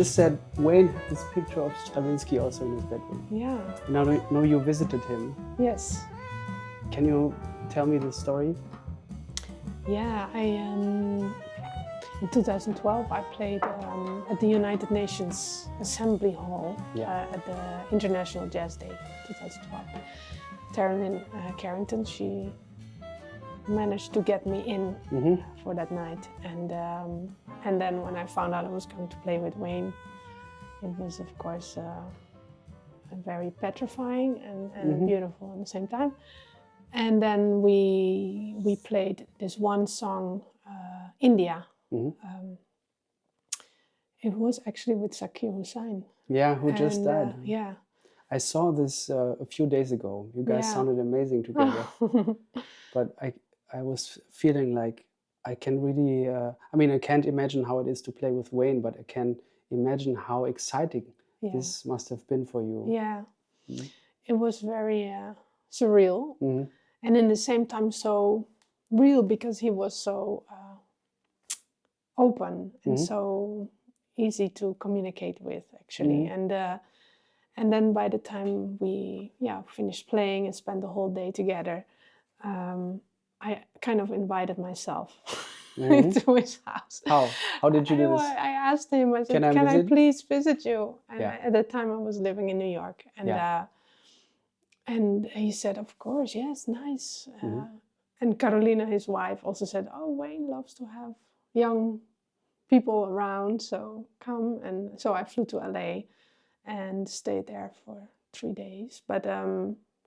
just said Wayne had this picture of Stravinsky also in his bedroom. Yeah. Now I know you visited him. Yes. Can you tell me the story? Yeah, in 2012 I played at the United Nations Assembly Hall at the International Jazz Day 2012. Terri Lyne Carrington, she managed to get me in for that night, and then when I found out I was going to play with Wayne, it was of course very petrifying and beautiful at the same time. And then we played this one song, India. It was actually with Zakir Hussain. Yeah, who just died. Yeah. I saw this a few days ago. You guys sounded amazing together. But I was feeling like I can really, I can't imagine how it is to play with Wayne, but I can imagine how exciting this must have been for you. Yeah, it was very surreal, and in the same time so real, because he was so open and so easy to communicate with, actually. And then by the time we finished playing and spent the whole day together, I kind of invited myself to his house. How did you do this? I asked him, I said, can I please visit you? And at that time I was living in New York. And he said, of course, yes, nice. And Carolina, his wife, also said, oh, Wayne loves to have young people around, so come. And so I flew to LA and stayed there for 3 days. But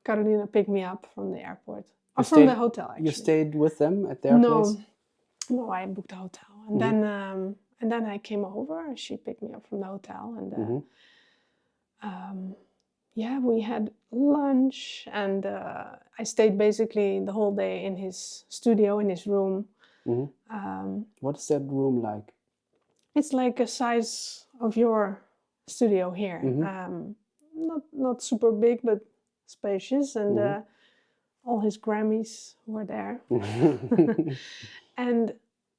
Carolina picked me up from the airport. From the hotel, actually. You stayed with them at their place? No, I booked a hotel. And then I came over. She picked me up from the hotel. And we had lunch. And I stayed basically the whole day in his studio, in his room. What is that room like? It's like a size of your studio here. Not super big, but spacious. And all his Grammys were there. And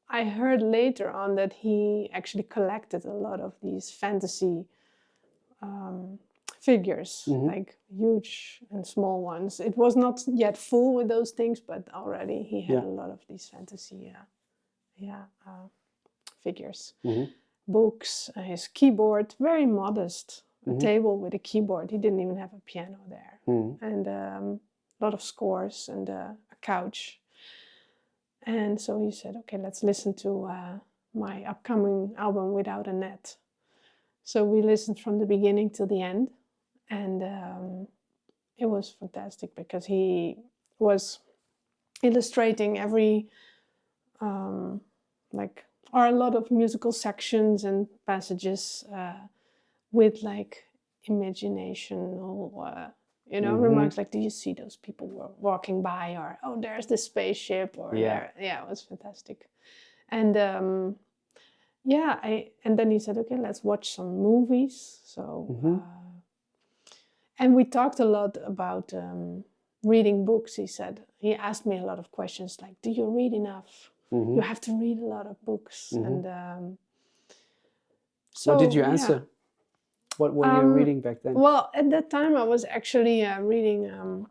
I heard later on that he actually collected a lot of these fantasy figures, like huge and small ones. It was not yet full with those things, but already he had a lot of these fantasy figures. Books, his keyboard, very modest. A table with a keyboard. He didn't even have a piano there. And a lot of scores and a couch. And so he said, okay, let's listen to my upcoming album, Without a Net. So we listened from the beginning till the end. And it was fantastic because he was illustrating every, a lot of musical sections and passages with like imaginational, remarks like, do you see those people walking by? Or, oh, there's the spaceship. Or there. Yeah, it was fantastic. And and then he said, okay, let's watch some movies. So, and we talked a lot about reading books, he said. He asked me a lot of questions like, do you read enough? You have to read a lot of books. And so, what did you answer? What were you reading back then? Well, at that time I was actually reading,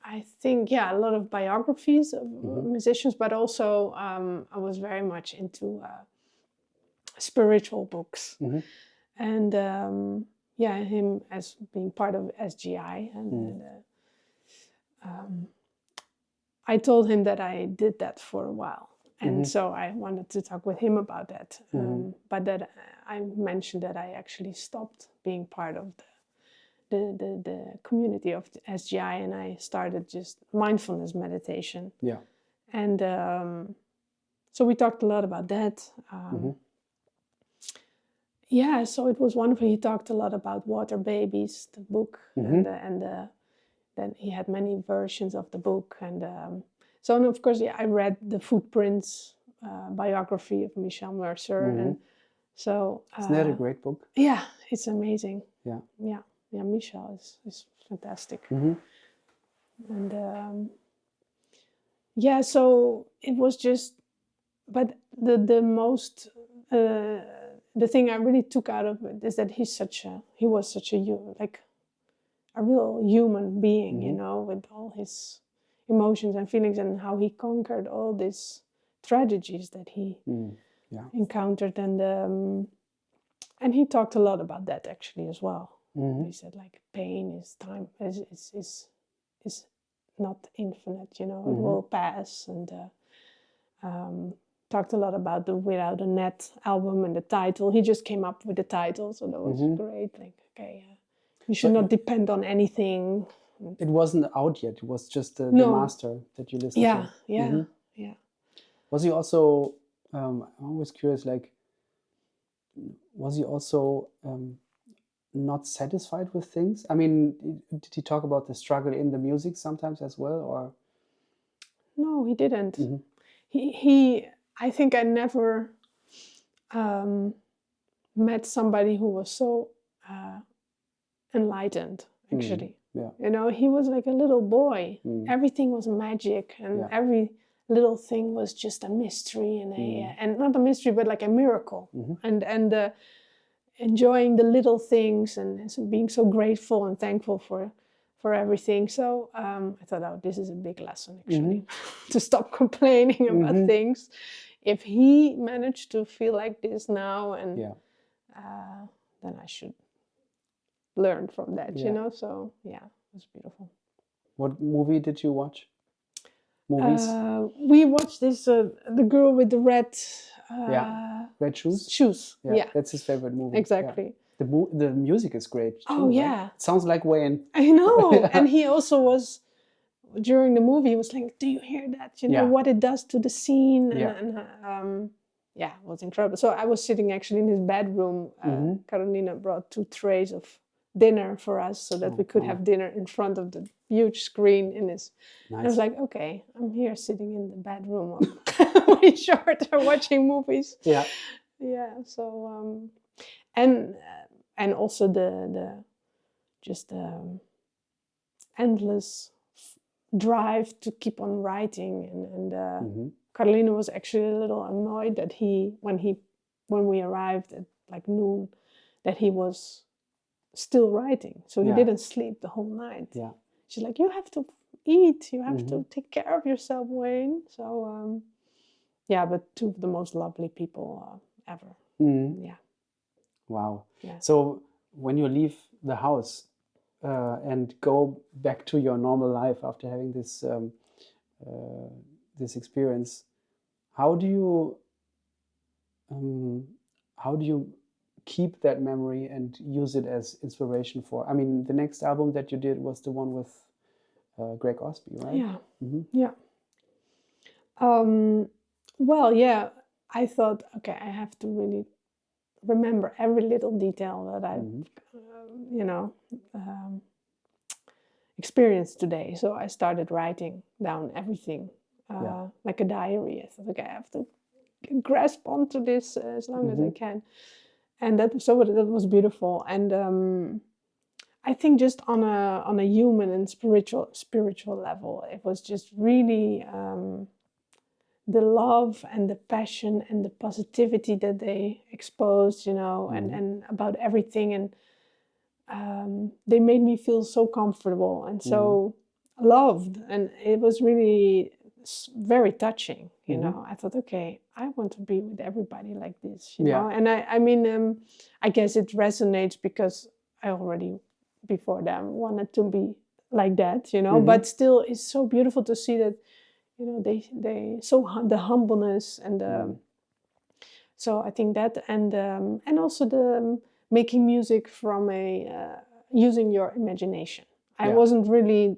I think, a lot of biographies of musicians, but also I was very much into spiritual books. And him as being part of SGI. And I told him that I did that for a while. And so I wanted to talk with him about that. But that I mentioned that I actually stopped being part of the community of the SGI, and I started just mindfulness meditation. Yeah. And so we talked a lot about that. So it was wonderful. He talked a lot about Water Babies, the book, and then he had many versions of the book. And and of course, I read the Footprints biography of Michelle Mercer. And so... Isn't that a great book? Yeah, it's amazing. Yeah. Michelle is fantastic. And so it was just... But the most... the thing I really took out of it is that he was such a real human being, you know, with all his emotions and feelings, and how he conquered all these tragedies that he encountered, and he talked a lot about that actually as well. He said like pain is not infinite, you know, it will pass, and talked a lot about the Without a Net album and the title. He just came up with the title, so that was great. Like, okay, you should not depend on anything. It wasn't out yet. It was just the master that you listened to. Yeah. Was he also? I'm always curious. Like, was he also not satisfied with things? I mean, did he talk about the struggle in the music sometimes as well, or? No, he didn't. He I think I never met somebody who was so enlightened, actually. You know, he was like a little boy. Everything was magic, and every little thing was just a mystery, and and not a mystery, but like a miracle. And enjoying the little things, and being so grateful and thankful for everything. So I thought, oh, this is a big lesson actually, to stop complaining about things. If he managed to feel like this now, and then I should learn from that, you know. So it was beautiful. What movie did you watch? Movies? We watched this, The Girl with the Red Red Shoes? Shoes. Yeah. That's his favorite movie. Exactly. The music is great too, oh yeah, right? It sounds like Wayne. I know. And he also was, during the movie, he was like, do you hear that, you know, what it does to the scene, and it was incredible. So I was sitting actually in his bedroom. Carolina brought 2 trays of dinner for us, so that we could have dinner in front of the huge screen in his. I was like, okay, I'm here sitting in the bedroom of Wayne Shorter watching movies. So and also the endless drive to keep on writing, and Carolina was actually a little annoyed that when we arrived at like noon, that he was still writing, so he didn't sleep the whole night. She's like, you have to eat, you have to take care of yourself, Wayne. So but 2 of the most lovely people ever. Wow. So when you leave the house and go back to your normal life after having this this experience, how do you keep that memory and use it as inspiration for? I mean, the next album that you did was the one with Greg Osby, right? I thought, okay, I have to really remember every little detail that I've experienced today. So I started writing down everything, like a diary. I thought, okay, I have to grasp onto this as long as I can. And that was beautiful. And I think just on a human and spiritual level, it was just really the love and the passion and the positivity that they exposed, you know, and about everything. And they made me feel so comfortable and so loved. And it was really very touching, you know. I thought, okay, I want to be with everybody like this, you know. And I mean, I guess it resonates because I already before them wanted to be like that, you know. But still, it's so beautiful to see that, you know, they the humbleness and so I think that, and also the making music from using your imagination. I wasn't really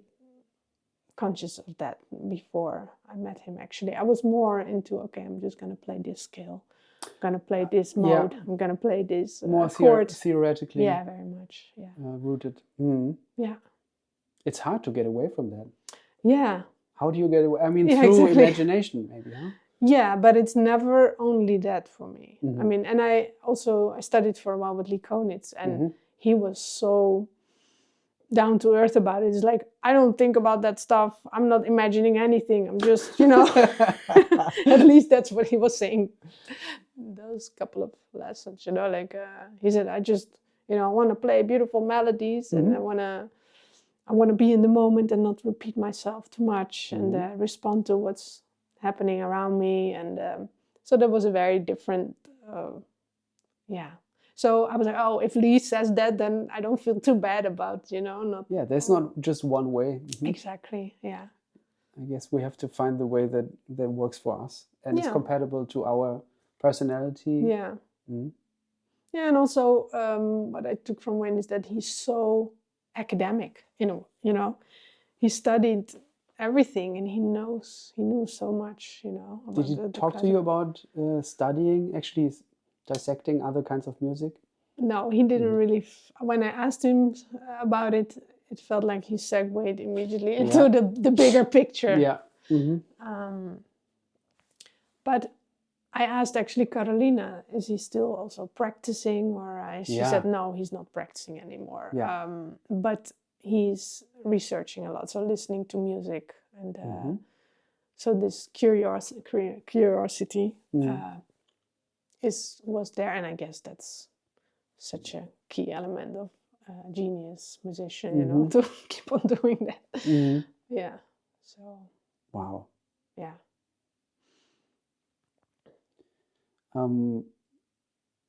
conscious of that before I met him. Actually, I was more into, okay, I'm just gonna play this scale, I'm gonna play this mode, I'm gonna play this more chord. Theoretically. Yeah, very much. Rooted. Yeah. It's hard to get away from that. Yeah. How do you get away? I mean, through imagination, maybe, huh? Yeah, but it's never only that for me. I mean, and I studied for a while with Lee Konitz, and he was so down to earth about it. It's like, I don't think about that stuff. I'm not imagining anything. I'm just, you know, at least that's what he was saying. Those couple of lessons, you know, like he said, I just, you know, I want to play beautiful melodies and I want to be in the moment and not repeat myself too much and respond to what's happening around me. And so that was a very different, So I was like, oh, if Lee says that, then I don't feel too bad about, you know, not. Yeah, there's not just one way. Exactly, yeah. I guess we have to find the way that works for us and is compatible to our personality. Yeah. Yeah, and also what I took from Wayne is that he's so academic, you know. He studied everything and he knew so much, you know. Did he talk to you about studying, actually dissecting other kinds of music? No, he didn't really. When I asked him about it, it felt like he segued immediately into the bigger picture. Yeah. But I asked actually Carolina, is he still also practicing? Or she said, no, he's not practicing anymore. Yeah. But he's researching a lot, so listening to music. And so this curiosity was there. And I guess that's such a key element of a genius musician, you know, to keep on doing that. Yeah. So. Wow. Yeah.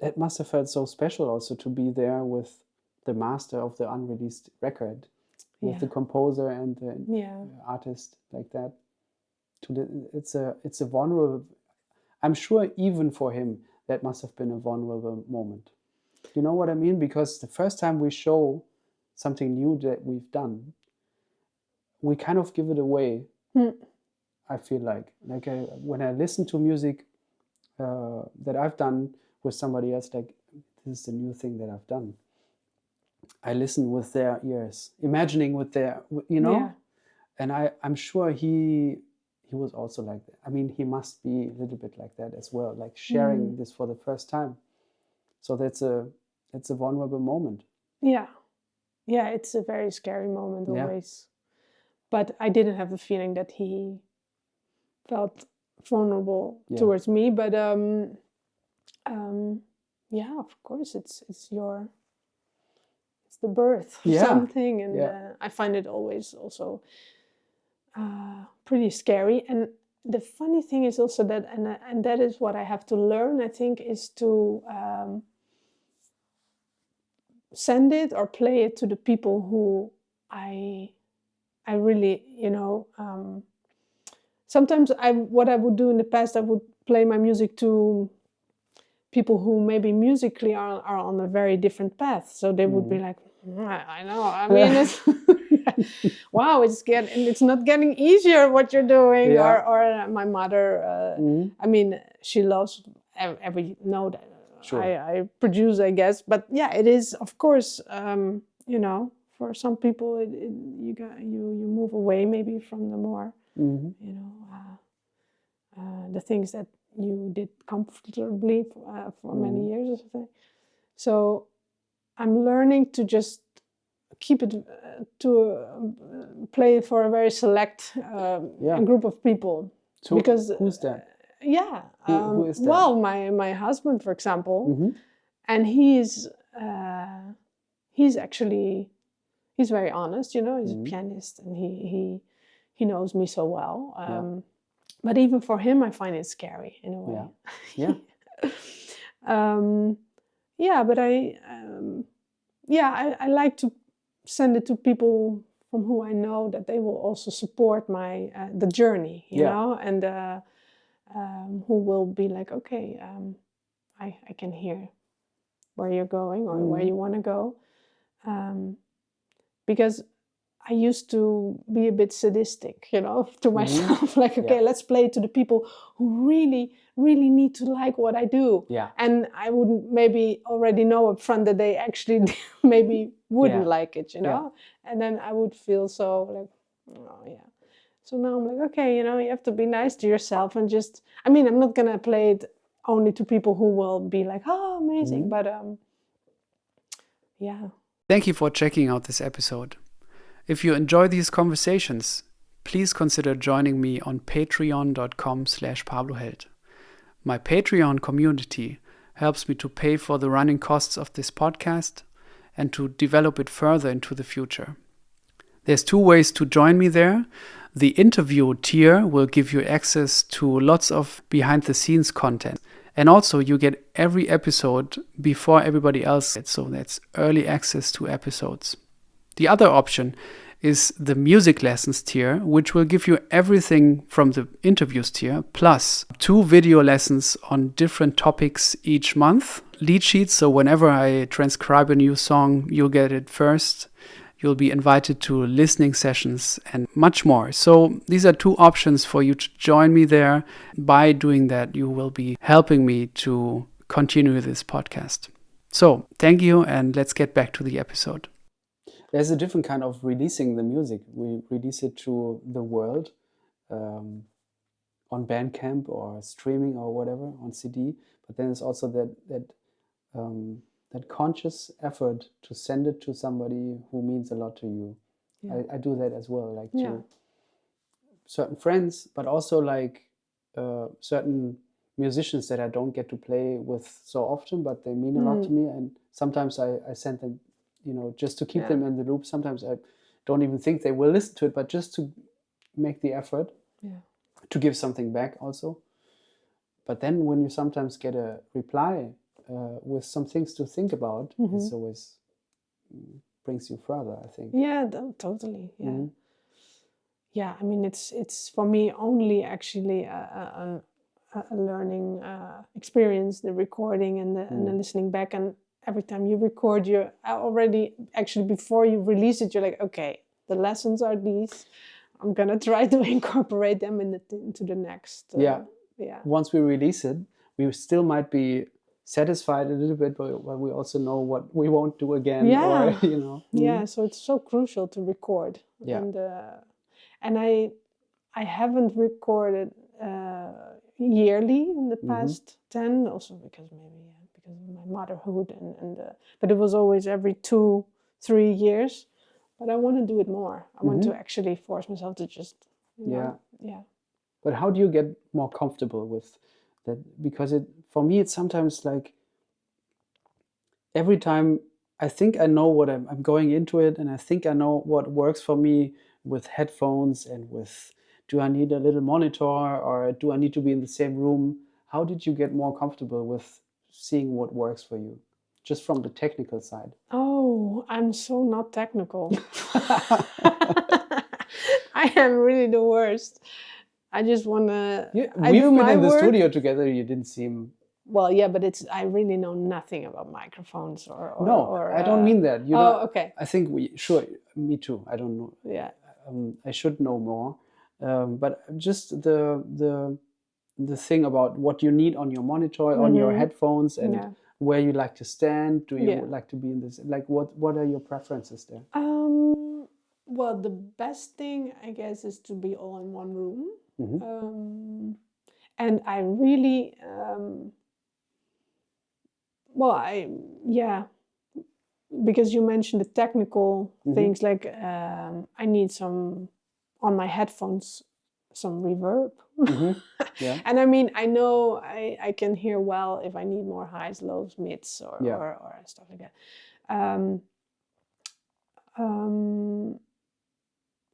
It must have felt so special also to be there with the master of the unreleased record, with the composer and the artist like that. It's a vulnerable. I'm sure even for him that must have been a vulnerable moment. You know what I mean? Because the first time we show something new that we've done, we kind of give it away. I feel like when I listen to music that I've done with somebody else, like this is the new thing that I've done. I listen with their ears, imagining with their, you know, and I'm sure he was also like that. I mean, he must be a little bit like that as well, like sharing this for the first time. So it's a vulnerable moment. Yeah, it's a very scary moment always. But I didn't have the feeling that he felt vulnerable towards me. But of course, it's the birth of something, and I find it always also pretty scary. And the funny thing is also that, and that is what I have to learn, I think, is to send it or play it to the people who I really, you know, sometimes what I would do in the past, I would play my music to people who maybe musically are on a very different path. So they would be like, I know, I mean, it's wow, it's not getting easier what you're doing. Or my mother, I mean, she loves every note I produce, I guess. But yeah, it is, of course, you know, for some people, you move away maybe from the more, you know, the things that you did comfortably for many years or something. So I'm learning to just keep it to play for a very select group of people. So because who's that? Who is that? Well, my husband, for example, and he's very honest, you know. He's a pianist, and he knows me so well. But even for him, I find it scary in a way. But I like to send it to people from who I know that they will also support my the journey, you know, and who will be like, okay, I can hear where you're going or where you want to go, because I used to be a bit sadistic, you know, to myself, like, okay, let's play to the people who really, really need to like what I do. Yeah. And I wouldn't maybe already know up front that they actually maybe wouldn't like it, you know. And then I would feel so like, oh yeah. So now I'm like, okay, you know, you have to be nice to yourself and just, I mean, I'm not going to play it only to people who will be like, oh, amazing. But Thank you for checking out this episode. If you enjoy these conversations, please consider joining me on patreon.com/pabloheld. My Patreon community helps me to pay for the running costs of this podcast and to develop it further into the future. There's 2 ways to join me there. The interview tier will give you access to lots of behind-the-scenes content. And also you get every episode before everybody else gets, so that's early access to episodes. The other option is the music lessons tier, which will give you everything from the interviews tier, plus 2 video lessons on different topics each month. Lead sheets, so whenever I transcribe a new song, you'll get it first. You'll be invited to listening sessions and much more. So these are 2 options for you to join me there. By doing that, you will be helping me to continue this podcast. So thank you, and let's get back to the episode. There's a different kind of releasing the music. We release it to the world on Bandcamp or streaming or whatever, on CD. But then there's also that conscious effort to send it to somebody who means a lot to you. Yeah. I do that as well, like to certain friends, but also like certain musicians that I don't get to play with so often, but they mean a lot to me. And sometimes I send them, just to keep them in the loop. Sometimes I don't even think they will listen to it, but just to make the effort to give something back also. But then when you sometimes get a reply with some things to think about, it's always brings you further, I think. Yeah, totally. Yeah. Yeah, I mean, it's for me only actually a learning experience, the recording and the listening back. And every time you record, you're already, actually before you release it, you're like, okay, the lessons are these. I'm going to try to incorporate them into the next. Once we release it, we still might be satisfied a little bit, but we also know what we won't do again. Yeah. Or, Yeah, so it's so crucial to record. Yeah. And I haven't recorded yearly in the past 10, also because maybe because of my motherhood and but it was always every 2-3 years. But I want to do it more. I want to actually force myself to just yeah. But how do you get more comfortable with that? Because for me it's sometimes like every time I think I know what I'm going into it, and I think I know what works for me with headphones and with, do I need a little monitor or do I need to be in the same room? How did you get more comfortable with seeing what works for you, just from the technical side? Oh, I'm so not technical. I am really the worst. I just want to. We've been in the studio together. You didn't seem. Well, yeah, but I really know nothing about microphones or no, I don't mean that. You know, okay. I think me too. I don't know. Yeah. I should know more, but just the thing about what you need on your monitor, on your headphones, and where you like to stand. Do you like to be in this? Like, what are your preferences there? Well, the best thing, I guess, is to be all in one room. And I really, because you mentioned the technical things, like I need some, on my headphones, some reverb. Yeah. And I mean, I know I can hear well if I need more highs, lows, mids, or stuff like that.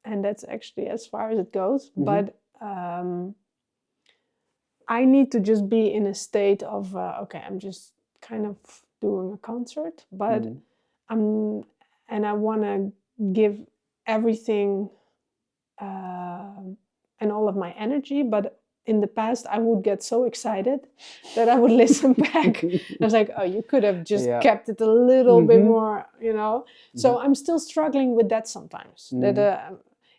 And that's actually as far as it goes. But I need to just be in a state of, okay, I'm just kind of doing a concert, but and I want to give everything and all of my energy. But in the past, I would get so excited that I would listen back. I was like, oh, you could have just kept it a little bit more, So I'm still struggling with that sometimes. That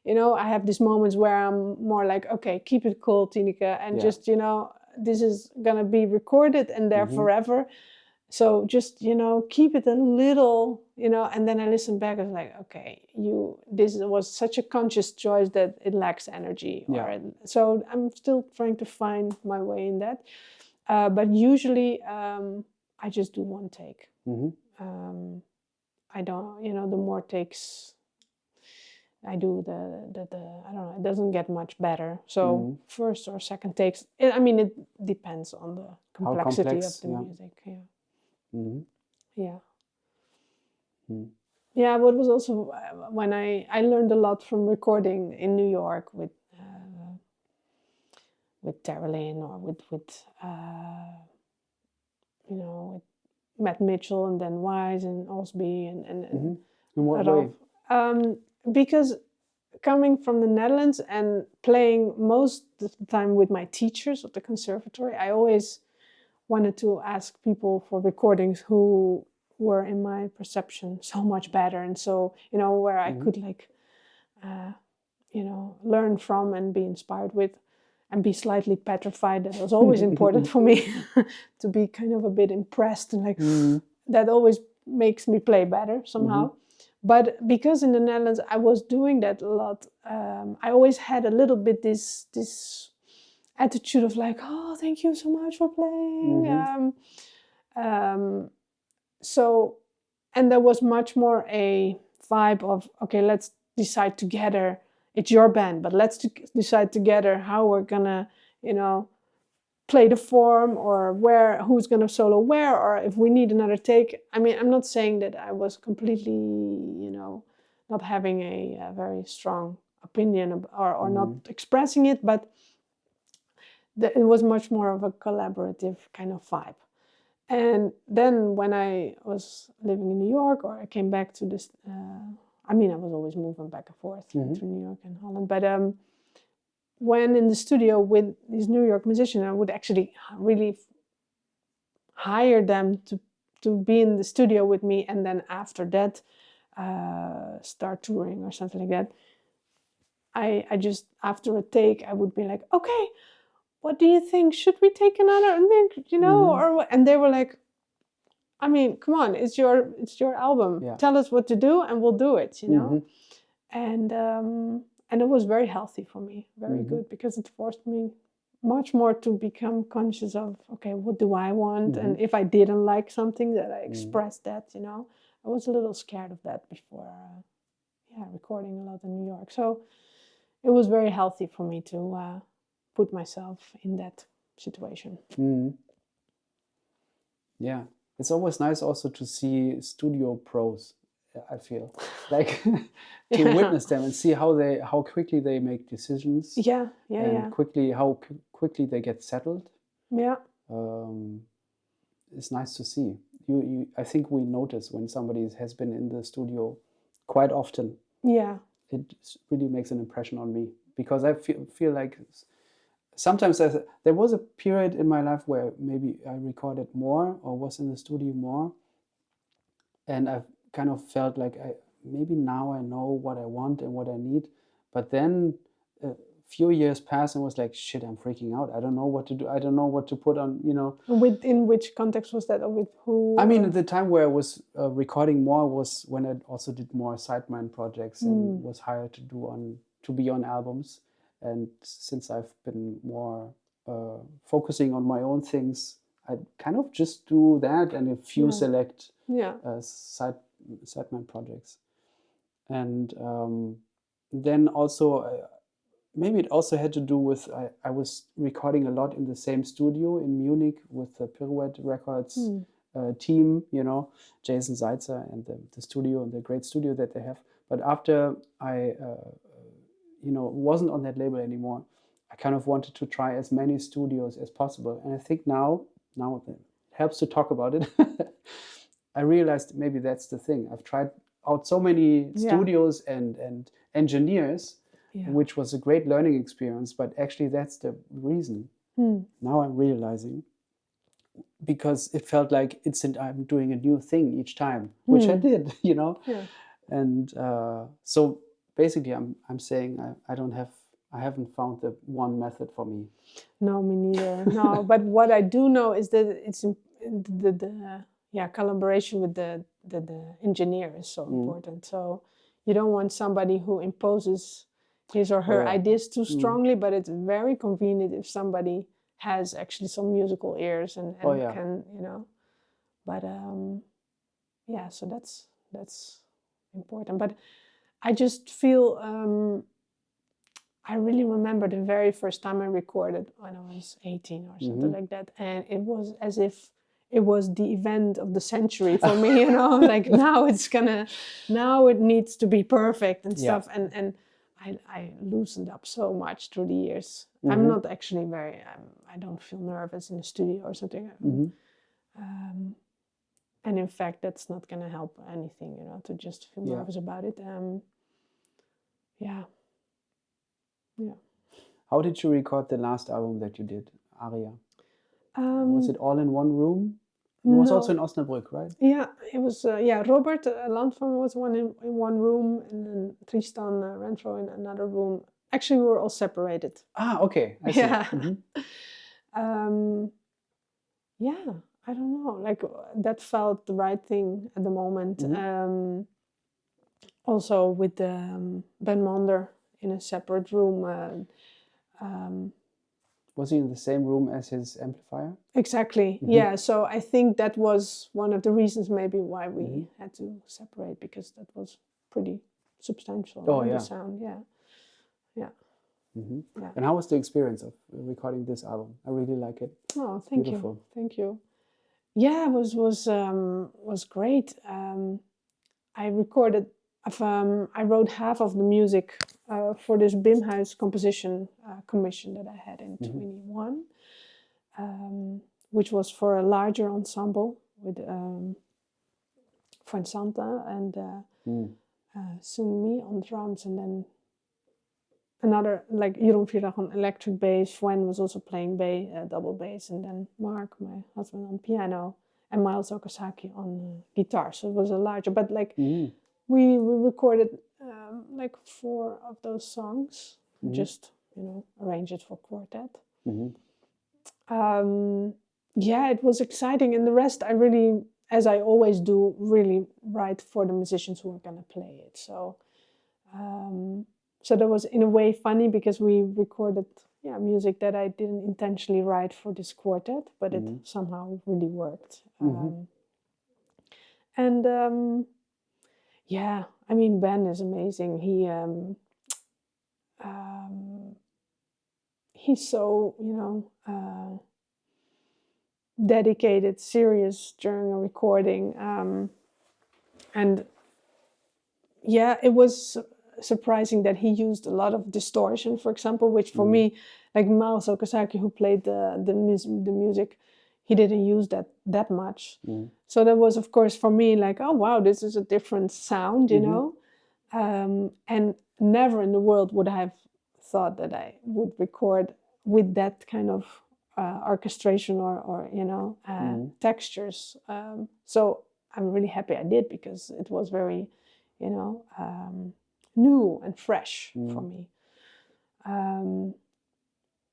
I have these moments where I'm more like, okay, keep it cool, Tineke, and just, this is going to be recorded and there forever. So just, keep it a little, and then I listen back and like, okay, this was such a conscious choice that it lacks energy. So I'm still trying to find my way in that. But usually I just do one take. I don't, the more takes, I do the I don't know, it doesn't get much better. So first or second takes, I mean, it depends on the complexity of the music. Yeah. Yeah. Yeah, but it was also when I learned a lot from recording in New York with Terri Lyne or with you know, with Matt Mitchell and Dan Wise and Osby and in what way? Because coming from the Netherlands and playing most of the time with my teachers at the conservatory, I always wanted to ask people for recordings who were, in my perception, so much better, and so, you know, where I could like you know, learn from and be inspired with, and be slightly petrified. That was always important for me, to be kind of a bit impressed and like that always makes me play better somehow. But because in the Netherlands I was doing that a lot, I always had a little bit this attitude of like, oh, thank you so much for playing. So, and there was much more a vibe of, okay, let's decide together. It's your band, but let's decide together how we're gonna, you know, play the form, or who's gonna solo where, or if we need another take. I mean, I'm not saying that I was completely, you know, not having a very strong opinion or not expressing it, but it was much more of a collaborative kind of vibe. And then when I was living in New York, or I came back to this, I mean, I was always moving back and forth between New York and Holland. But when in the studio with these New York musicians, I would actually really hire them to be in the studio with me. And then after that, start touring or something like that. I just, after a take, I would be like, okay, what do you think? Should we take another? You know, or and they were like, I mean, come on, it's your album. Yeah. Tell us what to do, and we'll do it. You know, and it was very healthy for me, very good, because it forced me much more to become conscious of, okay, what do I want, and if I didn't like something, that I expressed that. You know, I was a little scared of that before, recording a lot in New York. So it was very healthy for me to put myself in that situation. Yeah, it's always nice also to see studio pros. I feel like to witness them and see how quickly they make decisions. Quickly how quickly they get settled. Yeah, it's nice to see. I think we notice when somebody has been in the studio quite often. Yeah, it really makes an impression on me, because I feel like sometimes there was a period in my life where maybe I recorded more or was in the studio more, and I've kind of felt like maybe now I know what I want and what I need. But then a few years passed and was like, shit, I'm freaking out. I don't know what to do. I don't know what to put on, you know. In which context was that, or with who? I mean, at the time where I was recording more was when I also did more sideman projects and was hired to be on albums. And since I've been more focusing on my own things, I kind of just do that and a few select sideman projects. And then also, maybe it also had to do with, I was recording a lot in the same studio in Munich with the Pirouette Records team, you know, Jason Seitzer and the studio, and the great studio that they have. But after I wasn't on that label anymore, I kind of wanted to try as many studios as possible. And I think now it helps to talk about it. I realized maybe that's the thing. I've tried out so many studios and engineers, which was a great learning experience, but actually that's the reason. Now I'm realizing, because it felt like I'm doing a new thing each time, which I did, you know. Yeah. And so basically I'm saying I haven't found the one method for me. No, me neither. No, but what I do know is that it's the collaboration with the engineer is so important. So you don't want somebody who imposes his or her ideas too strongly, but it's very convenient if somebody has actually some musical ears and can, you know. But so that's important. But I just feel I really remember the very first time I recorded when I was 18 or something like that, and it was as if it was the event of the century for me, you know, like now it needs to be perfect and stuff, and I loosened up so much through the years. I'm not actually I don't feel nervous in the studio or something. And in fact, that's not going to help anything, you know, to just feel nervous about it. Yeah. How did you record the last album that you did, Aria? Was it all in one room? It was also in Osnabrück, right? Yeah, it was. Robert Landvorm was in one room, and then Tristan Renfro in another room. Actually, we were all separated. Ah, okay. I see. Yeah, I don't know. Like that felt the right thing at the moment. Also with Ben Monder in a separate room. Was he in the same room as his amplifier? Exactly. Yeah. So I think that was one of the reasons maybe why we had to separate, because that was pretty substantial. The sound. Yeah. And how was the experience of recording this album? I really like it. Oh, thank you. Thank you. Yeah, it was great. I recorded. I wrote half of the music for this Bimhuis composition commission that I had in 21, which was for a larger ensemble with Fran Santa and Sun Mi on drums, and then another, like Jeroen Vierdag on electric bass. Fwen was also playing double bass, and then Mark, my husband, on piano, and Miles Okazaki on guitar. So it was a larger, but like we recorded like 4 of those songs, just, you know, arrange it for quartet. Yeah, it was exciting, and the rest I really, as I always do, really write for the musicians who are going to play it. So so that was in a way funny, because we recorded music that I didn't intentionally write for this quartet, but it somehow really worked. And yeah, I mean, Ben is amazing. He's so, you know, dedicated, serious during a recording. And yeah, it was surprising that he used a lot of distortion, for example, which for me, like Miles Okazaki, who played the music, he didn't use that much. So that was, of course, for me, like, oh wow, this is a different sound, you know. And never in the world would I have thought that I would record with that kind of orchestration or you know, textures. So I'm really happy I did, because it was very, you know, new and fresh for me.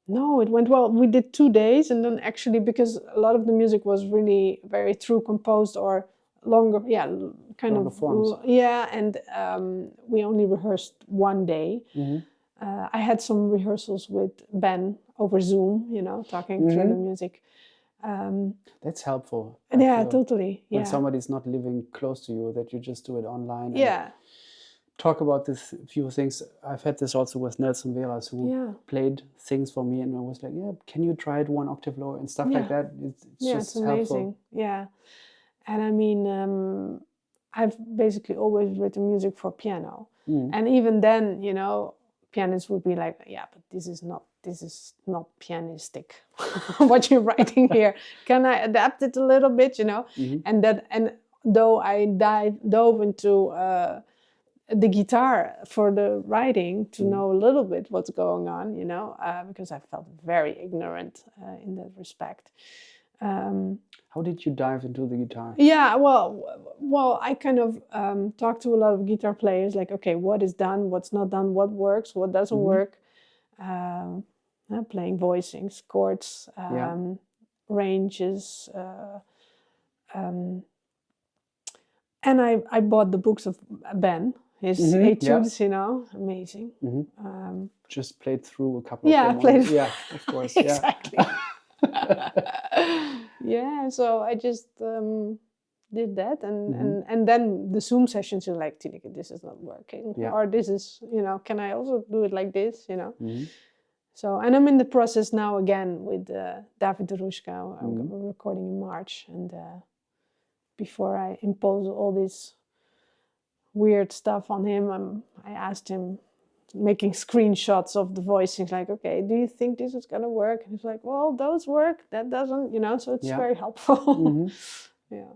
No, it went well. We did 2 days, and then actually, because a lot of the music was really very true composed or longer, kind longer of forms. And we only rehearsed 1 day. I had some rehearsals with Ben over Zoom, you know, talking through the music. That's helpful. Yeah, totally. When somebody's not living close to you, that you just do it online. And talk about this few things. I've had this also with Nelson Veras, who played things for me, and I was like, can you try it 1 octave lower and stuff like that? It's just it's amazing. Helpful. Yeah. And I mean, I've basically always written music for piano. And even then, you know, pianists would be like, but this is not pianistic. What you're writing here. Can I adapt it a little bit, you know? And though I dove into the guitar for the writing to know a little bit what's going on, you know, because I felt very ignorant in that respect. How did you dive into the guitar? Yeah, well, I kind of talked to a lot of guitar players, like, okay, what is done, what's not done, what works, what doesn't work. Playing voicings, chords, ranges. And I bought the books of Ben, his etudes, you know, amazing. Just played through a couple of them. Yeah, of course. Exactly. Yeah, so I just did that, and then the Zoom sessions, you're like, Tineke, this is not working, or this is, can I also do it like this, So, and I'm in the process now again with David Derushka. I'm recording in March, and before I impose all this weird stuff on him, I asked him, making screenshots of the voice. He's like, okay, do you think this is gonna work? And he's like, well, those work, that doesn't, so it's very helpful. Yeah,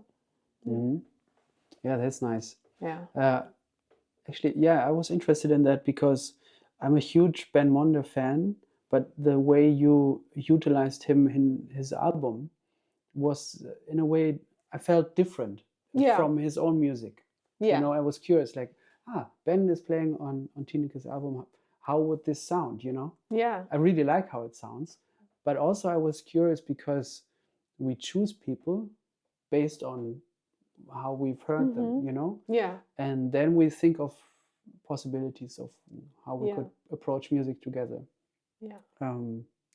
that's nice. Yeah. Actually, yeah, I was interested in that because I'm a huge Ben Monder fan, but the way you utilized him in his album was, in a way, I felt different from his own music. Yeah. I was curious, like, Ben is playing on Tineke's album. How would this sound, Yeah. I really like how it sounds. But also I was curious because we choose people based on how we've heard them, Yeah. And then we think of possibilities of how we could approach music together. Yeah.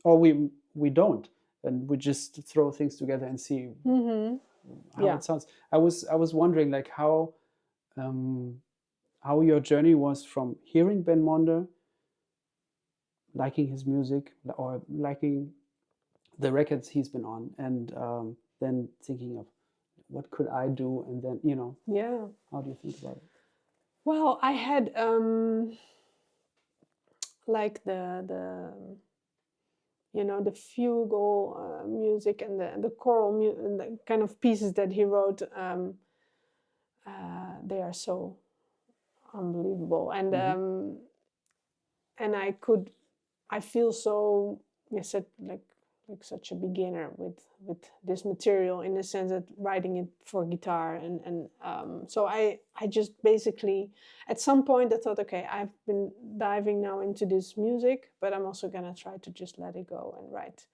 Or we don't, and we just throw things together and see how it sounds. I was wondering, like, how your journey was from hearing Ben Monder, liking his music or liking the records he's been on, and then thinking of what could I do, and then how do you think about it? Well, I had like the the fugal music and the choral and the kind of pieces that he wrote. They are so unbelievable, and I feel so like such a beginner with this material, in the sense that writing it for guitar, and so I just basically, at some point I thought, okay, I've been diving now into this music, but I'm also gonna try to just let it go and write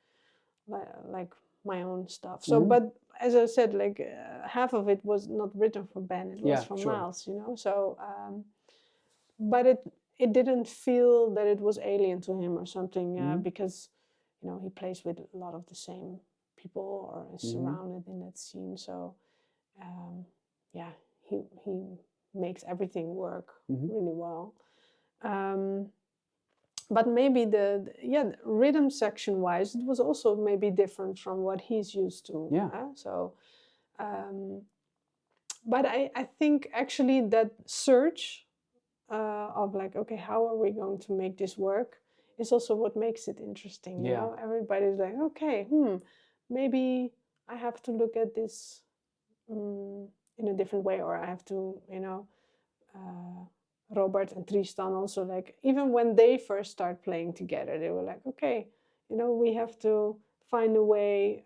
like my own stuff. So, but as I said, like half of it was not written for Ben, it was for Miles, So, but it didn't feel that it was alien to him or something, because he plays with a lot of the same people, or is surrounded in that scene. So, he makes everything work really well. But maybe the rhythm section wise, it was also maybe different from what he's used to. So, but I think actually that search of like, okay, how are we going to make this work, is also what makes it interesting. You know, everybody's like, okay, maybe I have to look at this in a different way, or I have to, Robert and Tristan also, like, even when they first start playing together, they were like, okay, we have to find a way,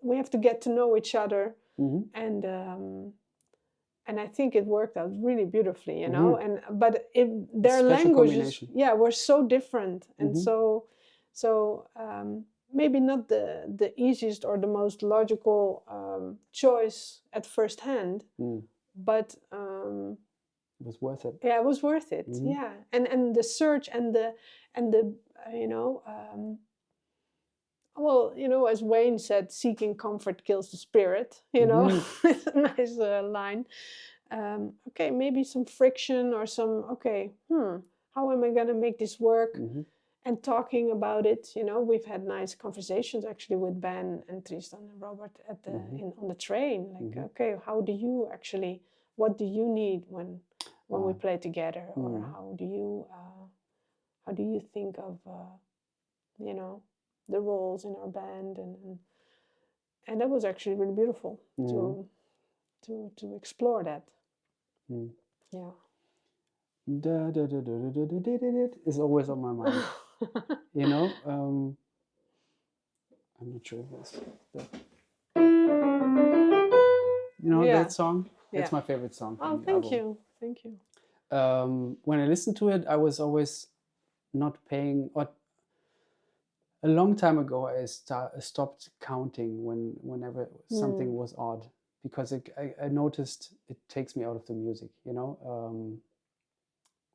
we have to get to know each other, and I think it worked out really beautifully, but their languages, were so different, and so maybe not the easiest or the most logical choice at first hand, but it was worth it. Yeah, it was worth it. Yeah, and the search and the well, as Wayne said, seeking comfort kills the spirit. It's a nice line. Okay, maybe some friction or some, how am I going to make this work? And talking about it, we've had nice conversations actually with Ben and Tristan and Robert at the on the train. Like, okay, how do you actually? What do you need when we play together, or how do you think of the roles in our band, and that was actually really beautiful to explore that. Yeah. Is always on my mind. I'm not sure if that's that song. That's my favorite song. Oh, thank you. When I listened to it, I was always not paying. Or a long time ago, I stopped counting whenever something was odd, because I noticed it takes me out of the music.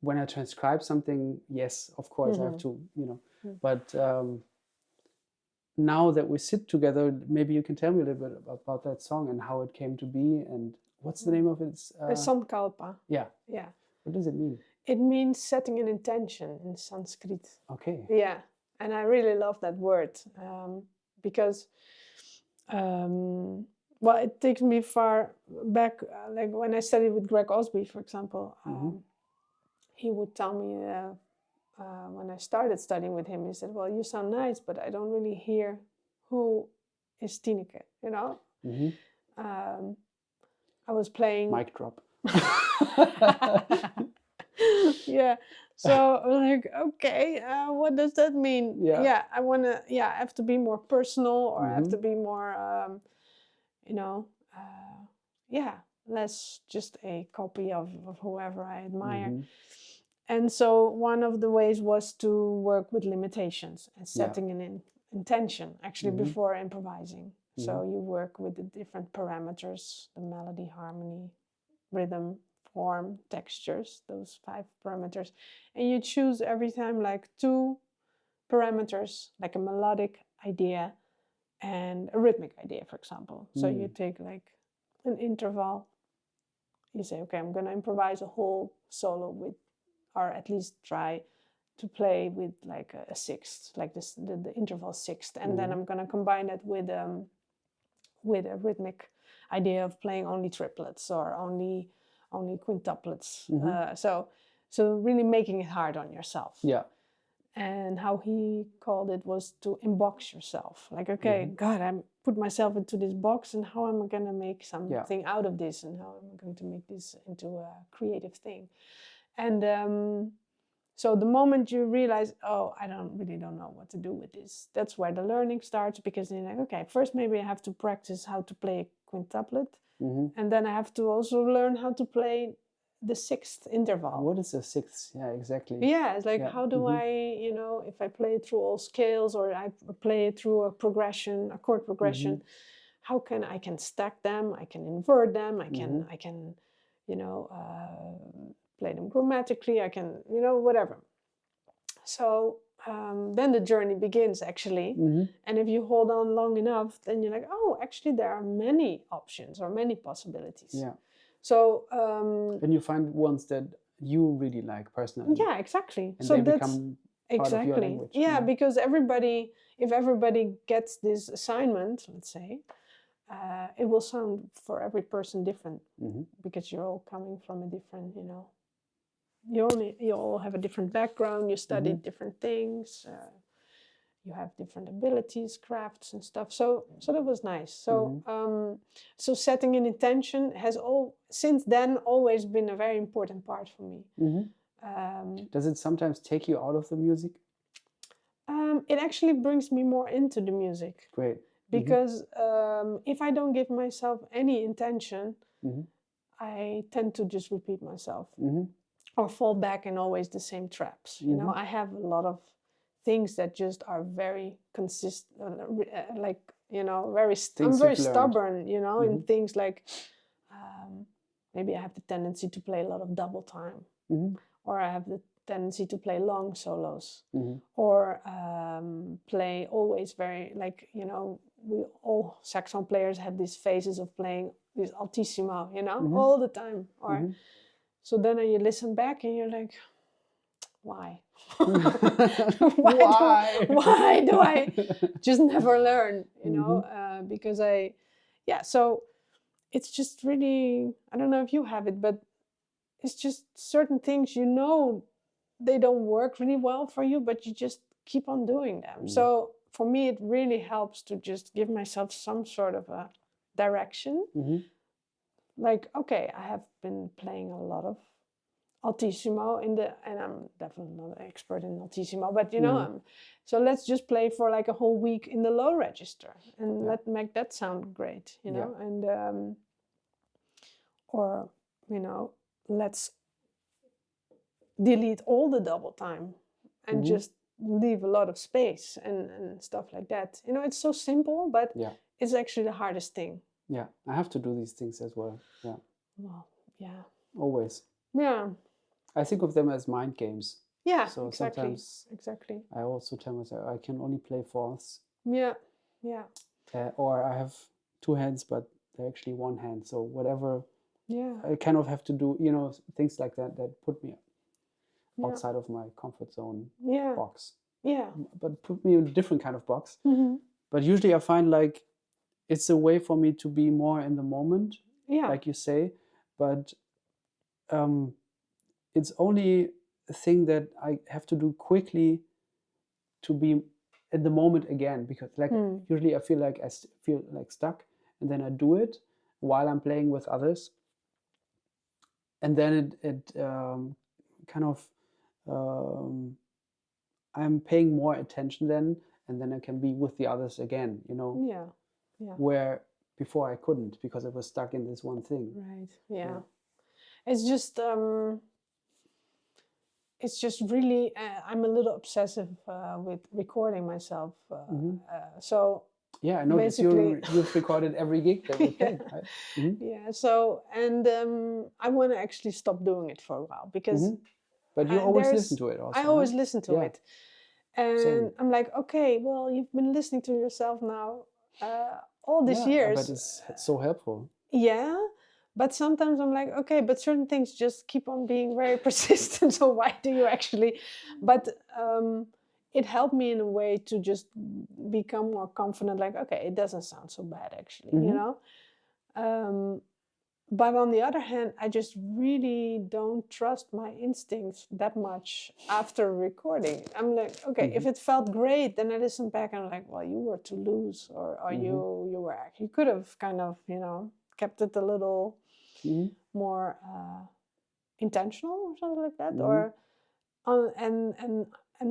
When I transcribe something, yes, of course I have to, but now that we sit together, maybe you can tell me a little bit about that song and how it came to be, and what's the name of it? Sankalpa. Yeah. Yeah. What does it mean? It means setting an intention in Sanskrit. Okay. Yeah, and I really love that word because, well, it takes me far back. Like when I studied with Greg Osby, for example, he would tell me when I started studying with him, he said, "Well, you sound nice, but I don't really hear who is Tineke." You know, I was playing. Mic drop. Yeah, so like, okay, what does that mean? Yeah, I want to, I have to be more personal, or I have to be more less just a copy of whoever I admire. And so one of the ways was to work with limitations and setting an intention actually before improvising. So you work with the different parameters: the melody, harmony, rhythm, form, textures, those 5 parameters. And you choose every time like 2 parameters, like a melodic idea and a rhythmic idea, for example. So you take like an interval. You say, okay, I'm going to improvise a whole solo with, or at least try to play with like a sixth, like this, the interval sixth. And then I'm going to combine it with a rhythmic idea of playing only triplets or only quintuplets. So really making it hard on yourself. Yeah. And how he called it was to inbox yourself. Like, okay, God, I put myself into this box, and how am I going to make something out of this? And how am I going to make this into a creative thing? And so the moment you realize, oh, I don't know what to do with this, that's where the learning starts, because you're like, okay, first maybe I have to practice how to play a quintuplet, and then I have to also learn how to play the 6th interval. What is the 6th? Yeah, exactly. Yeah, it's like, how do I, if I play it through all scales, or I play it through a progression, a chord progression, how can I stack them, I can invert them, I can play them grammatically, I can, whatever. So then the journey begins, actually. And if you hold on long enough, then you're like, oh, actually there are many options or many possibilities. Yeah. So and you find ones that you really like personally. Yeah, exactly. And so they that's become part of your language. Yeah, because if everybody gets this assignment, let's say, it will sound for every person different, because you're all coming from a different, you all have a different background, you studied different things, you have different abilities, crafts and stuff. So that was nice. So so setting an intention has since then always been a very important part for me. Does it sometimes take you out of the music? It actually brings me more into the music. Great. Because if I don't give myself any intention, I tend to just repeat myself or fall back in always the same traps. You know, I have a lot of things that just are very consistent, I'm very stubborn, in things like maybe I have the tendency to play a lot of double time, or I have the tendency to play long solos, or play always very, we all saxophone players have these phases of playing these altissimo, all the time. Or so then you listen back and you're like, why? why do I just never learn? Because so it's just really, I don't know if you have it, but it's just certain things, they don't work really well for you, but you just keep on doing them. So for me, it really helps to just give myself some sort of a direction. Like, okay, I have been playing a lot of altissimo and I'm definitely not an expert in altissimo, but so let's just play for like a whole week in the low register and let's make that sound great, and or let's delete all the double time and just leave a lot of space and stuff like that. It's so simple, but it's actually the hardest thing. Yeah, I have to do these things as well. Yeah. Well, yeah. Always. Yeah. I think of them as mind games. Yeah, so exactly. Sometimes I also tell myself I can only play fourths. Yeah. Yeah. Or I have two hands, but they're actually one hand. So whatever. Yeah. I kind of have to do, things like that put me outside of my comfort zone box. Yeah. But put me in a different kind of box. Mm-hmm. But usually I find like it's a way for me to be more in the moment, like you say. But it's only a thing that I have to do quickly to be at the moment again, because like usually I feel like stuck, and then I do it while I'm playing with others, and then it kind of I'm paying more attention then, and then I can be with the others again, Yeah. where before I couldn't because I was stuck in this one thing. Right. Yeah. It's just really I'm a little obsessive with recording myself. So yeah, I noticed you've recorded every gig that we played. Right? Mm-hmm. Yeah. So and I want to actually stop doing it for a while because. But you always listen to it also. I always listen to it. And same. I'm like, okay, well, you've been listening to yourself now all these years. But it's so helpful. Yeah. But sometimes I'm like, okay, but certain things just keep on being very persistent. So why do you actually? But it helped me in a way to just become more confident. Like, okay, it doesn't sound so bad actually, But on the other hand, I just really don't trust my instincts that much after recording. I'm like, okay, if it felt great, then I listen back and I'm like, well, you were too loose, or you could have kind of, kept it a little more intentional or something like that. Or and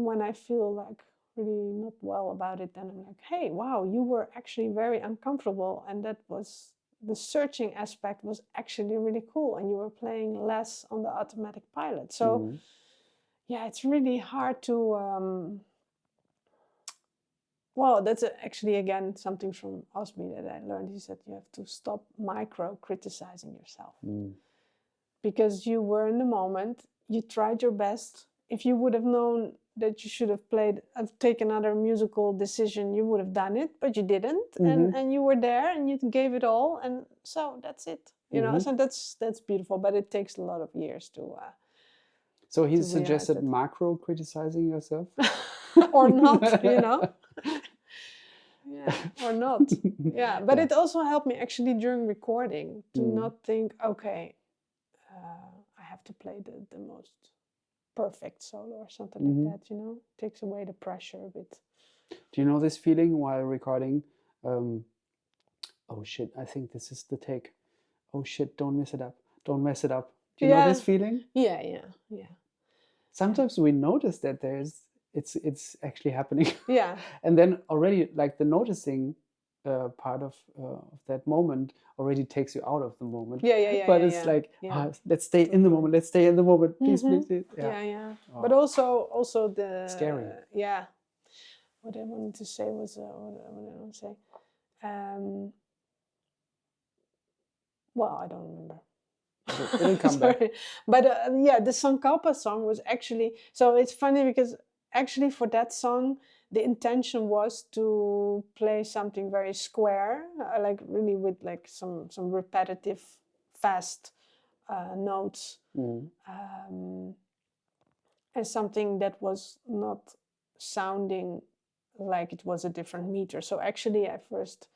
when I feel like really not well about it, then I'm like, hey, wow, you were actually very uncomfortable, and that was. The searching aspect was actually really cool, and you were playing less on the automatic pilot. So, yeah, it's really hard to. Well, that's actually again something from Osby that I learned. He said you have to stop micro-criticizing yourself because you were in the moment. You tried your best. If you would have known that you should have taken another musical decision, you would have done it, but you didn't, and you were there and you gave it all, and so that's it. So that's beautiful, but it takes a lot of years to. So he suggested macro criticizing yourself, or not, Yeah, or not. Yeah, but it also helped me actually during recording to not think, okay, I have to play the most perfect solo or something like that, takes away the pressure a bit. Do you know this feeling while recording? Oh shit, I think this is the take. Oh shit, don't mess it up. Don't mess it up. Do you know this feeling? Yeah. Sometimes we notice that it's actually happening. Yeah. And then already like the noticing part of that moment already takes you out of the moment. Yeah. But it's like, let's stay in the moment. Let's stay in the moment. Please. Yeah. Oh. But also the scary. Yeah. What I wanted to say was what I want to say. Well, I don't remember. It'll come back. But the Sankalpa song was actually, so it's funny because actually for that song the intention was to play something very square, like really with like some repetitive fast notes, and something that was not sounding like it was a different meter. So actually I first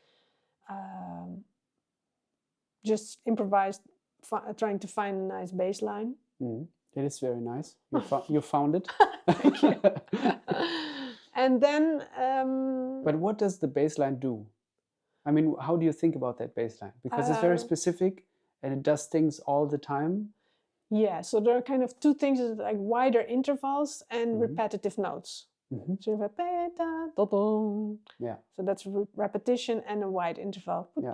just improvised, trying to find a nice bass line. It is very nice. You found it. Thank you. And then... But what does the bass line do? I mean, how do you think about that bass line? Because it's very specific and it does things all the time. Yeah, so there are kind of two things, like wider intervals and repetitive notes. So you have yeah. So that's repetition and a wide interval. Yeah.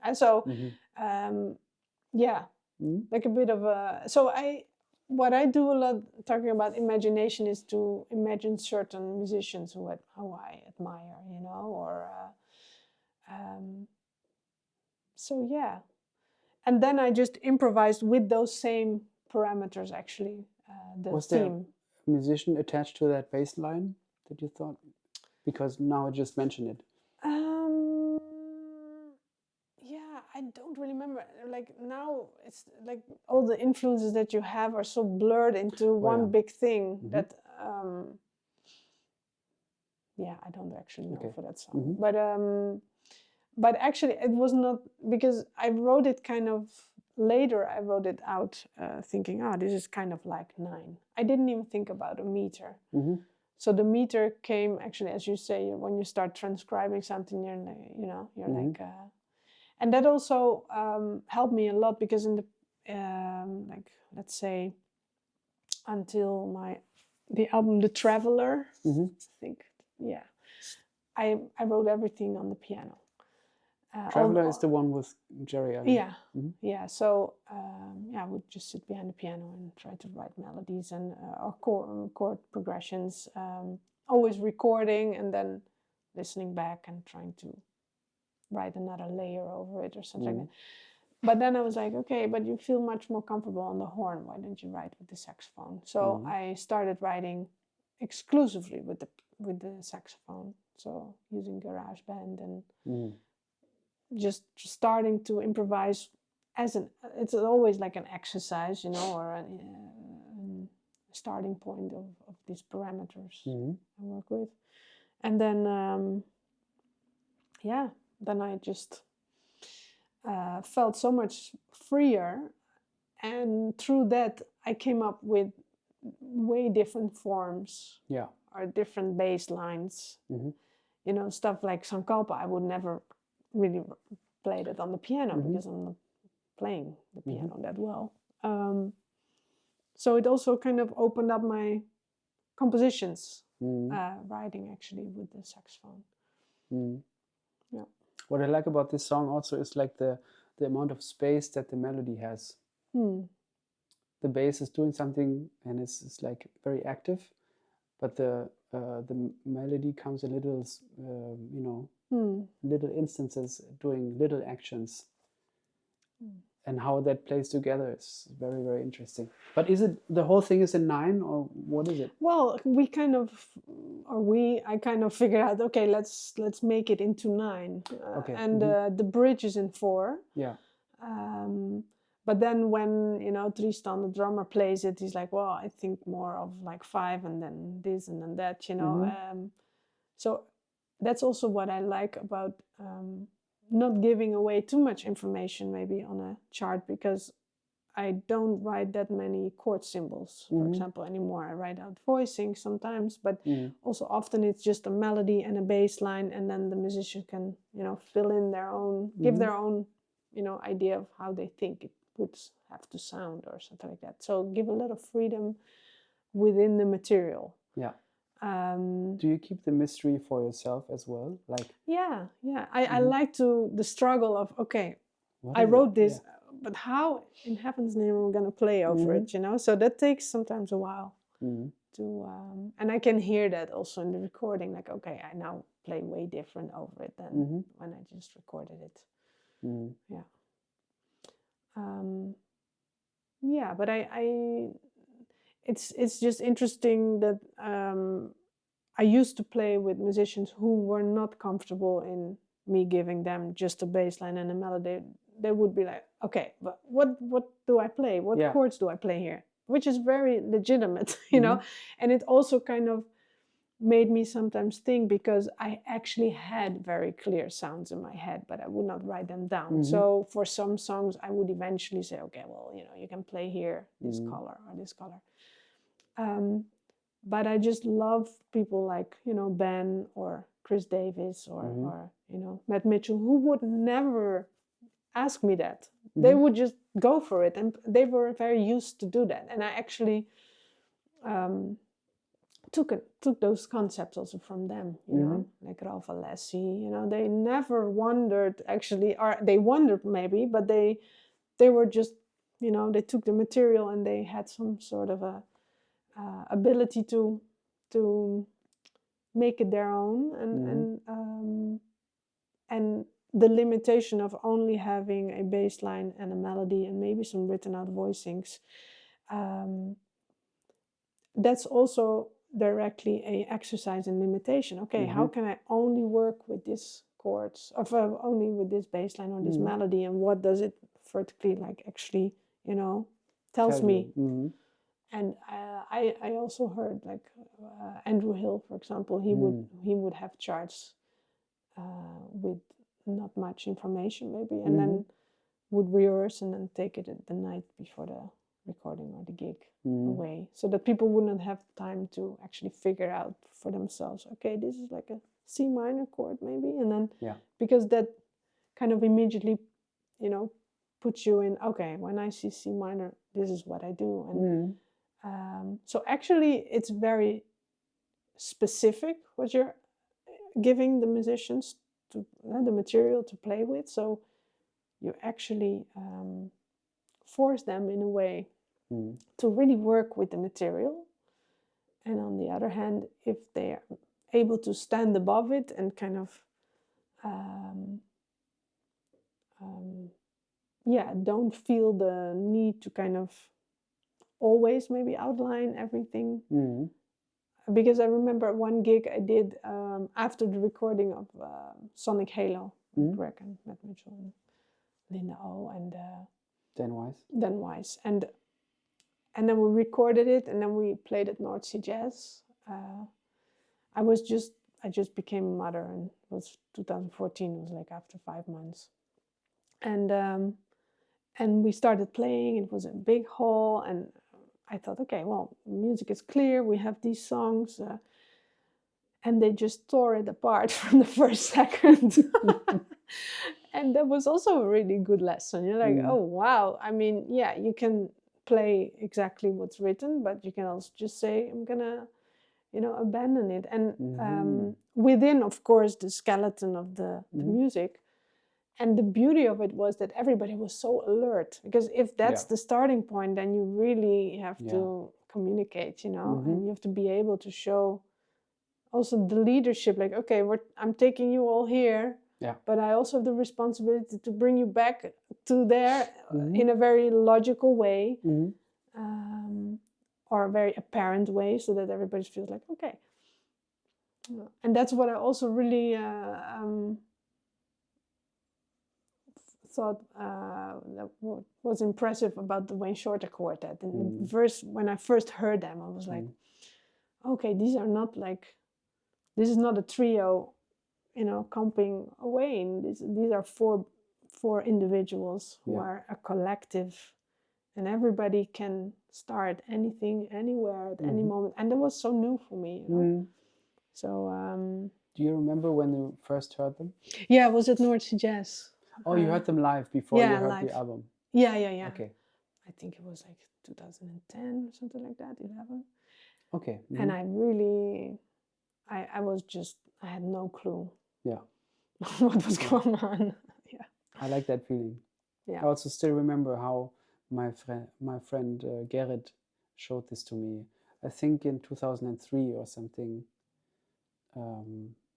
And so, like a bit of a. So what I do a lot talking about imagination is to imagine certain musicians who I admire, or. So yeah, and then I just improvised with those same parameters actually. Was there a musician attached to that bass line? that you thought? Because now I just mentioned it. Yeah, I don't really remember. Like now, it's like all the influences that you have are so blurred into one big thing that. Yeah, I don't actually know for that song, but actually it was not, because I wrote it kind of later. I wrote it out thinking, oh, this is kind of like 9. I didn't even think about a meter. So the meter came actually, as you say, when you start transcribing something, you're like, you're like, and that also helped me a lot, because in the like, let's say, until the album The Traveler, I think, yeah, I wrote everything on the piano. Traveler is the one with Jerry. Yeah, yeah. So I would just sit behind the piano and try to write melodies and or chord progressions. Always recording and then listening back and trying to write another layer over it or something like that. But then I was like, okay, but you feel much more comfortable on the horn. Why don't you write with the saxophone? So I started writing exclusively with the saxophone. So using GarageBand and just starting to improvise it's always like an exercise, or a starting point of these parameters I work with. And then, then I just felt so much freer. And through that, I came up with way different forms or different bass lines. Stuff like Sankalpa, I would never really play that on the piano because I'm not playing the piano that well. So it also kind of opened up my compositions, writing actually with the saxophone. Yeah. What I like about this song also is like the amount of space that the melody has. The bass is doing something and it's like very active, but the melody comes a little, little instances doing little actions. And how that plays together is very, very interesting. But is it the whole thing is in 9 or what is it? Well, I kind of figured out, okay, let's make it into 9. And the bridge is in 4. Yeah. But then when Tristan, the drummer, plays it, he's like, well, I think more of like 5 and then this and then that, So that's also what I like about not giving away too much information maybe on a chart, because I don't write that many chord symbols, for example, anymore. I write out voicing sometimes, but also often it's just a melody and a bass line, and then the musician can, fill in their own, give their own, idea of how they think it would have to sound or something like that. So give a lot of freedom within the material. Yeah. Do you keep the mystery for yourself as well? Yeah. I like the struggle of, okay, I wrote this, but how in heaven's name am I going to play over it? So that takes sometimes a while to, and I can hear that also in the recording. Like, okay, I now play way different over it than when I just recorded it. Yeah. Yeah, but it's just interesting that I used to play with musicians who were not comfortable in me giving them just a bass line and a melody. They would be like, okay, but what do I play? What chords do I play here? Which is very legitimate, and it also kind of made me sometimes think, because I actually had very clear sounds in my head, but I would not write them down. So for some songs, I would eventually say, okay, well, you can play here this color or this color. But I just love people like, Ben or Kris Davis or Matt Mitchell, who would never ask me that. They would just go for it, and they were very used to do that. And I actually took those concepts also from them, like Ralph Alessi. They never wondered actually, or they wondered maybe, but they were just, they took the material and they had some sort of a ability to make it their own, and the limitation of only having a bass line and a melody and maybe some written out voicings. That's also directly a exercise in limitation. Okay, how can I only work with this chords, or only with this bass line or this melody, and what does it vertically like actually, you know, tells me. And I also heard like Andrew Hill, for example, he would have charts with not much information maybe, and then would rehearse and then take it at the night before the recording or the gig away, so that people wouldn't have time to actually figure out for themselves, okay, this is like a C minor chord maybe, and then because that kind of immediately, you know, puts you in, okay, when I see C minor, this is what I do. And so actually it's very specific what you're giving the musicians to the material to play with, so you actually force them in a way to really work with the material. And on the other hand, if they are able to stand above it and kind of don't feel the need to kind of always maybe outline everything. Because I remember one gig I did after the recording of Sonic Halo, Greg and Matt Mitchell and Linda O and Dan Weiss. And then we recorded it, and then we played at North Sea Jazz. I just became a mother, and it was 2014. It was like after 5 months, and we started playing. It was a big hall, and I thought, okay, well, music is clear. We have these songs, and they just tore it apart from the first second. And that was also a really good lesson. You're like, oh wow! I mean, yeah, you can play exactly what's written, but you can also just say, I'm gonna, you know, abandon it. And within, of course, the skeleton of the music. And the beauty of it was that everybody was so alert, because if that's the starting point, then you really have to communicate, you know, and you have to be able to show also the leadership, like, okay, I'm taking you all here, but I also have the responsibility to bring you back to there in a very logical way, or a very apparent way, so that everybody feels like, okay. And that's what I also really thought that was impressive about the Wayne Shorter Quartet. And when I first heard them, I was like, okay, these are not like, this is not a trio, you know, comping a Wayne. These are four individuals who are a collective, and everybody can start anything, anywhere, at any moment. And that was so new for me, you know? So do you remember when you first heard them? Yeah, it was at North Sea Jazz. Oh, you heard them live before you heard the album? Yeah. Okay. I think it was like 2010 or something like that, 11. Okay. And I really, I had no clue. Yeah. What was going on. Yeah. I like that feeling. Yeah. I also still remember how my friend Gerrit showed this to me. I think in 2003 or something.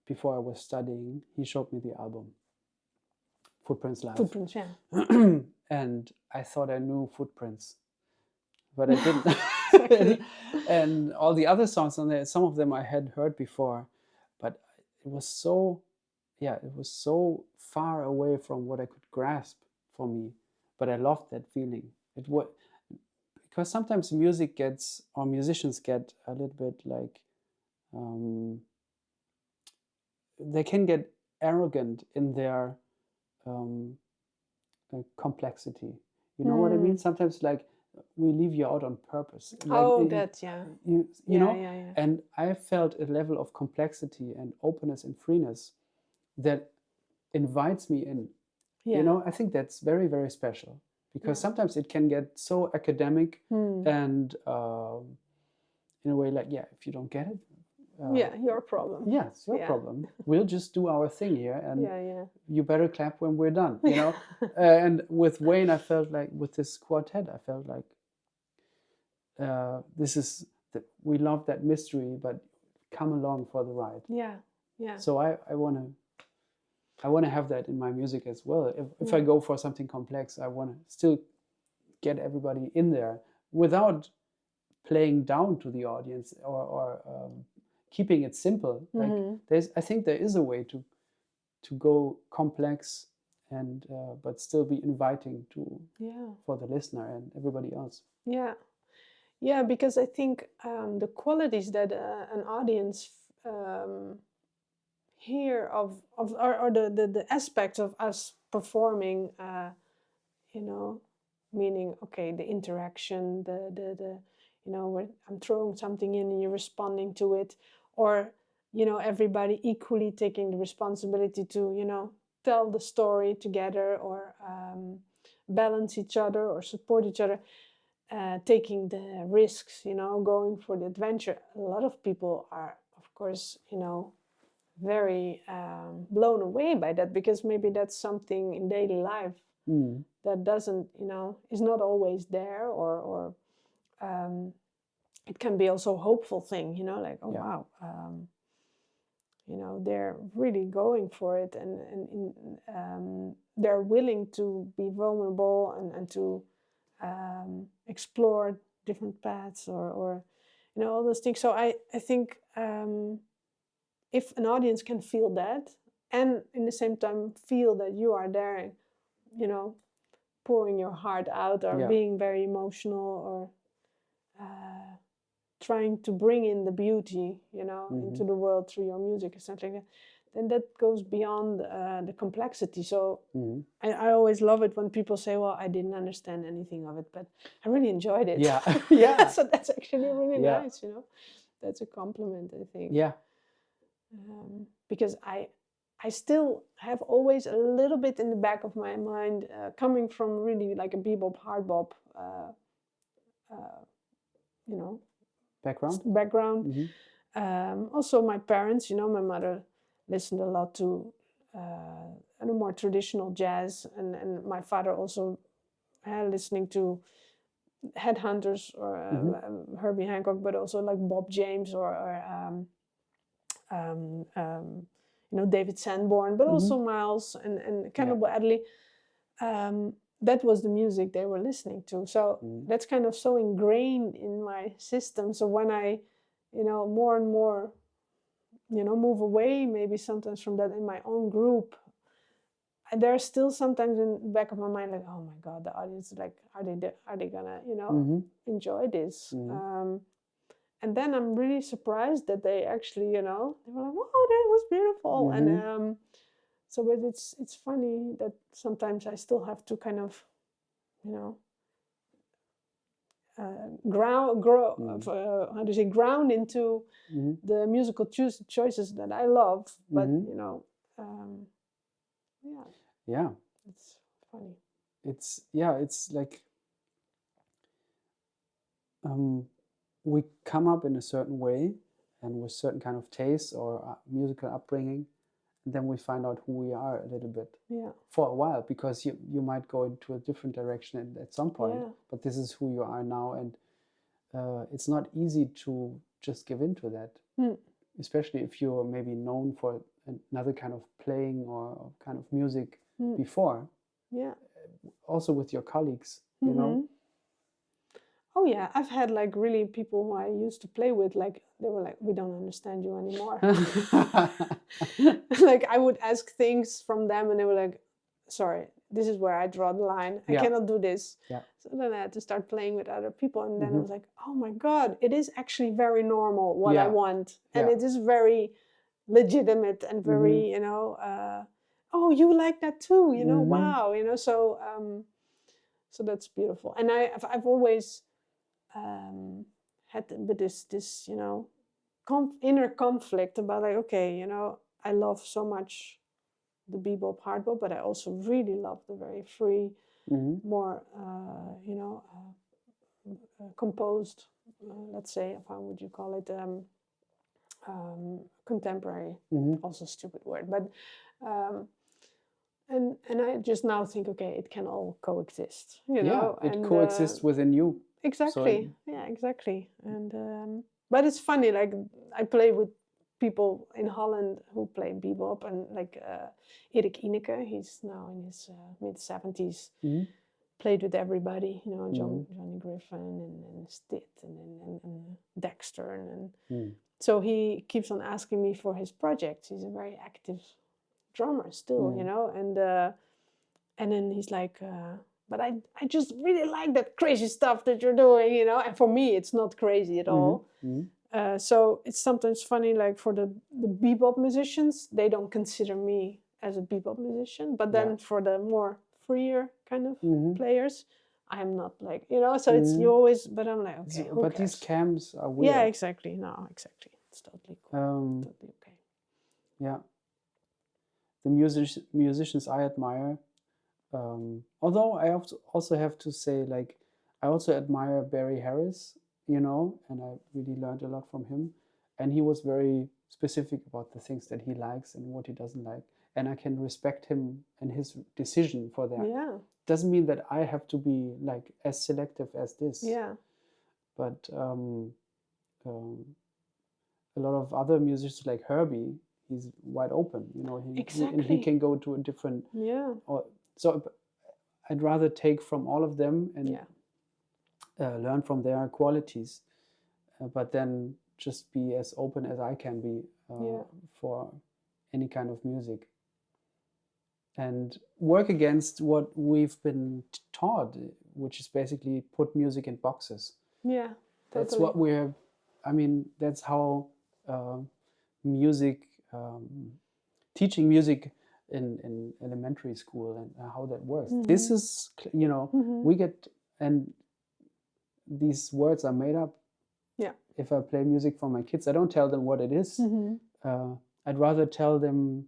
Before I was studying, he showed me the album. Footprints Live. Footprints, yeah. And I thought I knew Footprints, but I didn't. And all the other songs on there, some of them I had heard before, but it was so far away from what I could grasp for me. But I loved that feeling. Because sometimes music gets, or musicians get a little bit like, they can get arrogant in their complexity. You know what I mean? Sometimes, like, we leave you out on purpose. Like, you know? Yeah. And I felt a level of complexity and openness and freeness that invites me in. You know, I think that's very, very special, because sometimes it can get so academic and in a way like, if you don't get it, your problem. Yeah, it's your problem. We'll just do our thing here, and you better clap when we're done, you know? And with Wayne, I felt like, with this quartet, I felt like we love that mystery, but come along for the ride. Yeah. So I want to have that in my music as well. If I go for something complex, I want to still get everybody in there without playing down to the audience or keeping it simple. Like I think there is a way to go complex and but still be inviting to for the listener and everybody else. Yeah, because I think the qualities that an audience hear of or the aspects of us performing, meaning the interaction, the where I'm throwing something in and you're responding to it, or everybody equally taking the responsibility to tell the story together, or balance each other or support each other, taking the risks, going for the adventure. A lot of people are, of course, very blown away by that, because maybe that's something in daily life that doesn't, is not always there, or it can be also a hopeful thing, like, wow, they're really going for it, and they're willing to be vulnerable and to explore different paths, or all those things. So I think if an audience can feel that, and in the same time feel that you are there, pouring your heart out, or being very emotional, or trying to bring in the beauty, into the world through your music or something like that, then that goes beyond the complexity. So I always love it when people say, well, I didn't understand anything of it, but I really enjoyed it. Yeah. So that's actually really nice, That's a compliment, I think. Yeah. Because I still have always a little bit in the back of my mind, coming from really like a bebop, hard bop, background. Also my parents, my mother listened a lot to a more traditional jazz, and my father also listening to Headhunters, or Herbie Hancock, but also like Bob James, or David Sanborn, but also Miles and Cannibal Adderley. That was the music they were listening to. So that's kind of so ingrained in my system. So when I, more and more, move away maybe sometimes from that in my own group, there's still sometimes in the back of my mind, like, oh my God, the audience, like, are they gonna, enjoy this? And then I'm really surprised that they actually, they were like, wow, that was beautiful. And so, but it's funny that sometimes I still have to kind of, ground into the musical choices that I love. But it's funny. It's like we come up in a certain way and with certain kind of taste or musical upbringing, and then we find out who we are a little bit for a while, because you might go into a different direction at some point, but this is who you are now, and it's not easy to just give in to that, especially if you're maybe known for another kind of playing or kind of music before. Also with your colleagues, Oh yeah, I've had like really people who I used to play with, like they were like, we don't understand you anymore. Like I would ask things from them and they were like, sorry, this is where I draw the line. I cannot do this. So then I had to start playing with other people, and then I was like, oh my God, it is actually very normal what I want. And it is very legitimate and very, oh, you like that too, wow, so that's beautiful. And I've always had this inner conflict about like, okay, I love so much the bebop hard bop, but I also really love the very free, more composed, let's say, how would you call it, contemporary, also a stupid word, but and I just now think, okay, it can all coexist, it coexists within you. Exactly. Exactly. And but it's funny, like I play with people in Holland who play bebop, and like Erik Ineke, he's now in his mid-70s, played with everybody, you know, Johnny Griffin and Stitt and Dexter and so he keeps on asking me for his projects. He's a very active drummer still, you know, and then he's like, but I just really like that crazy stuff that you're doing, you know. And for me, it's not crazy at all. So it's sometimes funny, like for the bebop musicians, they don't consider me as a bebop musician, but then for the more freer kind of players, I'm not like, you know, so it's you always, but I'm like, okay, who but cares? these cams are weird. Yeah, exactly. No, exactly. It's totally cool. Totally okay. Yeah. The musicians I admire, although I also have to say, like, I also admire Barry Harris, you know, and I really learned a lot from him. And he was very specific about the things that he likes and what he doesn't like. And I can respect him and his decision for that. Yeah. Doesn't mean that I have to be like as selective as this. Yeah. But a lot of other musicians like Herbie, he's wide open, you know. He can go to a different. Yeah. So I'd rather take from all of them and learn from their qualities, but then just be as open as I can be for any kind of music. And work against what we've been taught, which is basically put music in boxes. Yeah, totally. That's what we're, I mean, that's how music, teaching music in elementary school and how that works. This is, you know, we get, and these words are made up. Yeah. If I play music for my kids, I don't tell them what it is. I'd rather tell them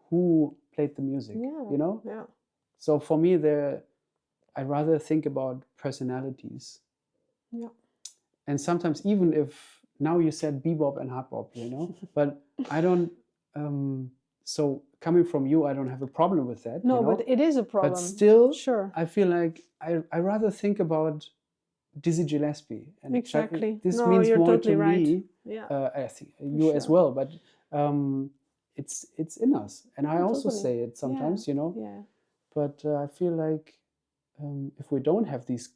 who played the music, you know? Yeah. So for me, I'd rather think about personalities. Yeah. And sometimes, even if now you said bebop and hard bop, you know, but I don't, so coming from you, I don't have a problem with that. No, you know? but it is a problem. But still, sure. I feel like I rather think about Dizzy Gillespie. And exactly. This means you're more totally to right. me. Yeah. I think you as well, but it's in us, and I also totally. say it sometimes, you know. Yeah. But I feel like if we don't have these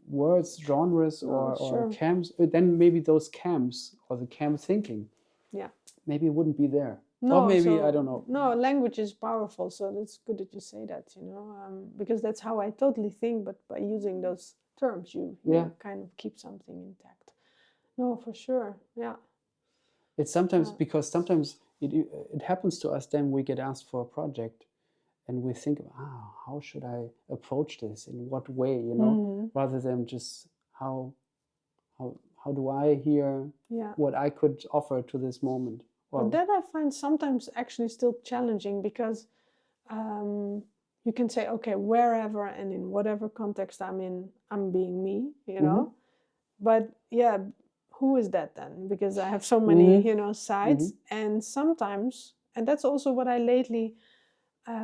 words, genres, or camps, then maybe those camps or the camp thinking, maybe it wouldn't be there. No, or maybe I don't know. No, language is powerful, so it's good that you say that, you know, because that's how I totally think. But by using those terms, you kind of keep something intact. No, for sure. Yeah. It's sometimes because sometimes it happens to us. Then we get asked for a project, and we think, how should I approach this? In what way, you know, rather than just how do I hear what I could offer to this moment. Well, but that I find sometimes actually still challenging, because you can say, okay, wherever and in whatever context I'm in, I'm being me, you know. But who is that then? Because I have so many, you know, sides, and sometimes, and that's also what I lately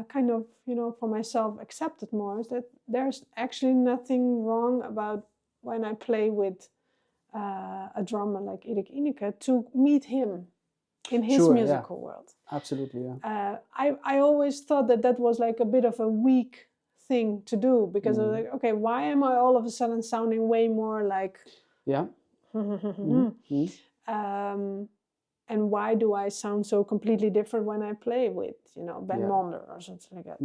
kind of, you know, for myself accepted more, is that there's actually nothing wrong about when I play with a drummer like Erik Ineke to meet him in his musical world. Absolutely, yeah. I always thought that was like a bit of a weak thing to do, because I was like, okay, why am I all of a sudden sounding way more like and why do I sound so completely different when I play with, you know, Ben Monder or something like that?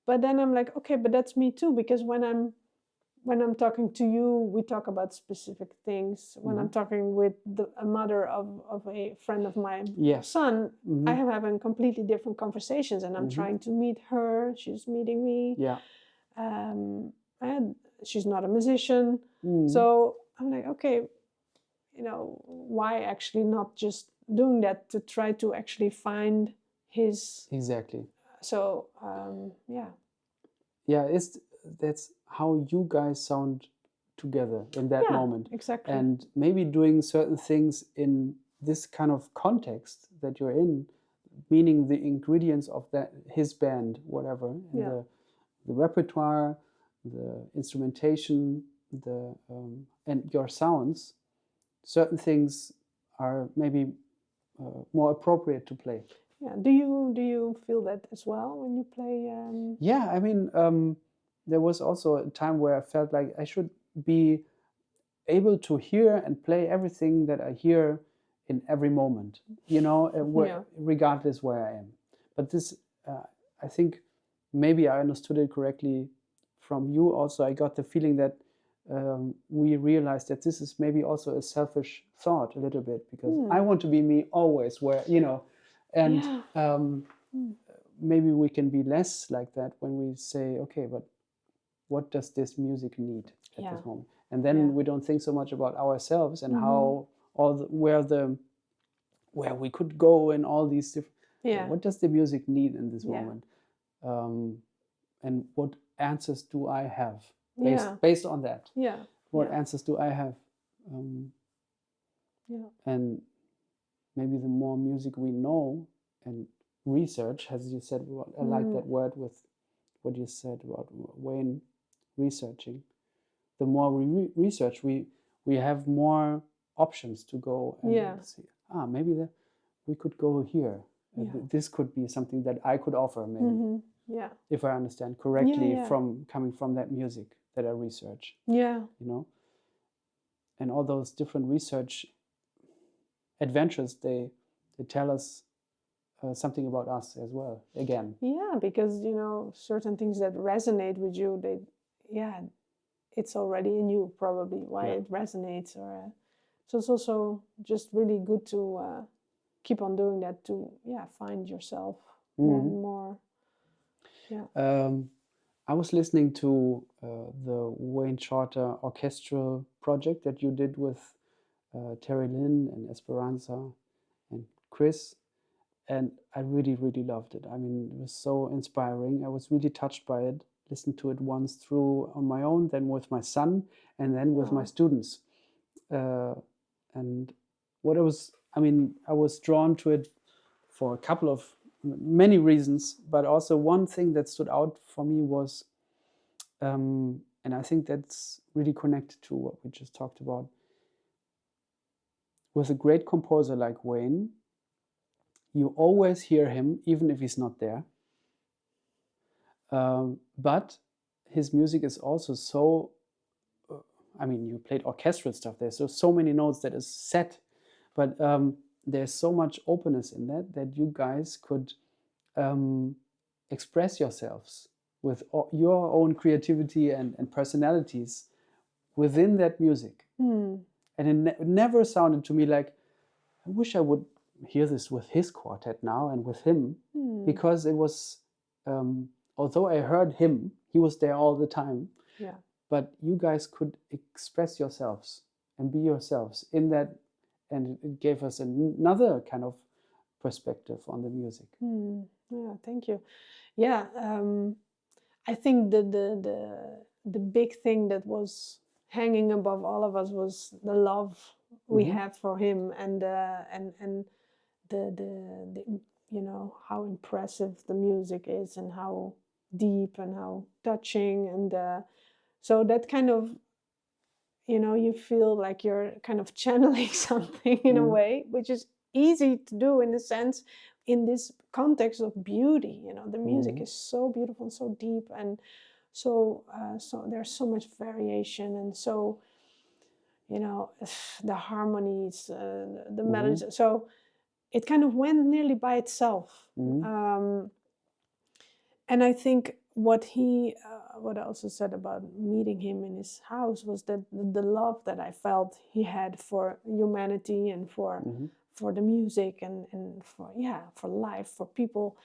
But then I'm like, okay, but that's me too, because when I'm talking to you, we talk about specific things. When I'm talking with a mother of a friend of my son, I am having completely different conversations, and I'm trying to meet her. She's meeting me. Yeah. And she's not a musician. So I'm like, okay, you know, why actually not just doing that to try to actually find his... Exactly. So, Yeah, that's how you guys sound together in that moment. Exactly. And maybe doing certain things in this kind of context that you're in, meaning the ingredients of his band, whatever, and the repertoire, the instrumentation, and your sounds, certain things are maybe more appropriate to play. Yeah. Do you feel that as well when you play? Yeah, I mean, there was also a time where I felt like I should be able to hear and play everything that I hear in every moment, you know, regardless where I am. But this, I think maybe I understood it correctly from you also. I got the feeling that we realized that this is maybe also a selfish thought a little bit, because I want to be me always, where, you know, and maybe we can be less like that when we say, okay, but what does this music need at this moment? And then we don't think so much about ourselves and how where we could go and all these different. What does the music need in this moment? And what answers do I have based on that? What answers do I have? And maybe the more music we know and research, as you said, I like that word with what you said about Wayne researching. The more we research, we have more options to go and see. Maybe we could go here. This could be something that I could offer, maybe. If I understand correctly, from coming from that music that I research. You know, and all those different research adventures, they tell us something about us as well. Again. Yeah, because you know, certain things that resonate with you, it's already in you, probably why it resonates. Or so it's also just really good to keep on doing that, to find yourself more and more. I was listening to the Wayne Shorter orchestral project that you did with Terri Lyne and Esperanza and Kris, and I really, really loved it. I mean, it was so inspiring. I was really touched by it. Listened to it once through on my own, then with my son, and then with my students. And what I was drawn to it for a couple of many reasons, but also one thing that stood out for me was, and I think that's really connected to what we just talked about. With a great composer like Wayne, you always hear him, even if he's not there. But his music is also so, you played orchestral stuff. There's so many notes that is set, but there's so much openness in that you guys could express yourselves with your own creativity and personalities within that music. And it never sounded to me like, I wish I would hear this with his quartet now and with him, because it was, although I heard him, he was there all the time. But you guys could express yourselves and be yourselves in that, and it gave us another kind of perspective on the music. Yeah, thank you. Yeah, I think the big thing that was hanging above all of us was the love we had for him, and the you know, how impressive the music is, and how deep and how touching, and so that kind of, you know, you feel like you're kind of channeling something in a way, which is easy to do in a sense in this context of beauty. You know, the music is so beautiful and so deep, and so there's so much variation, and so, you know, the harmonies, the melodies. So it kind of went nearly by itself. And I think what he, what I also said about meeting him in his house was that the love that I felt he had for humanity and for the music and for life, for people,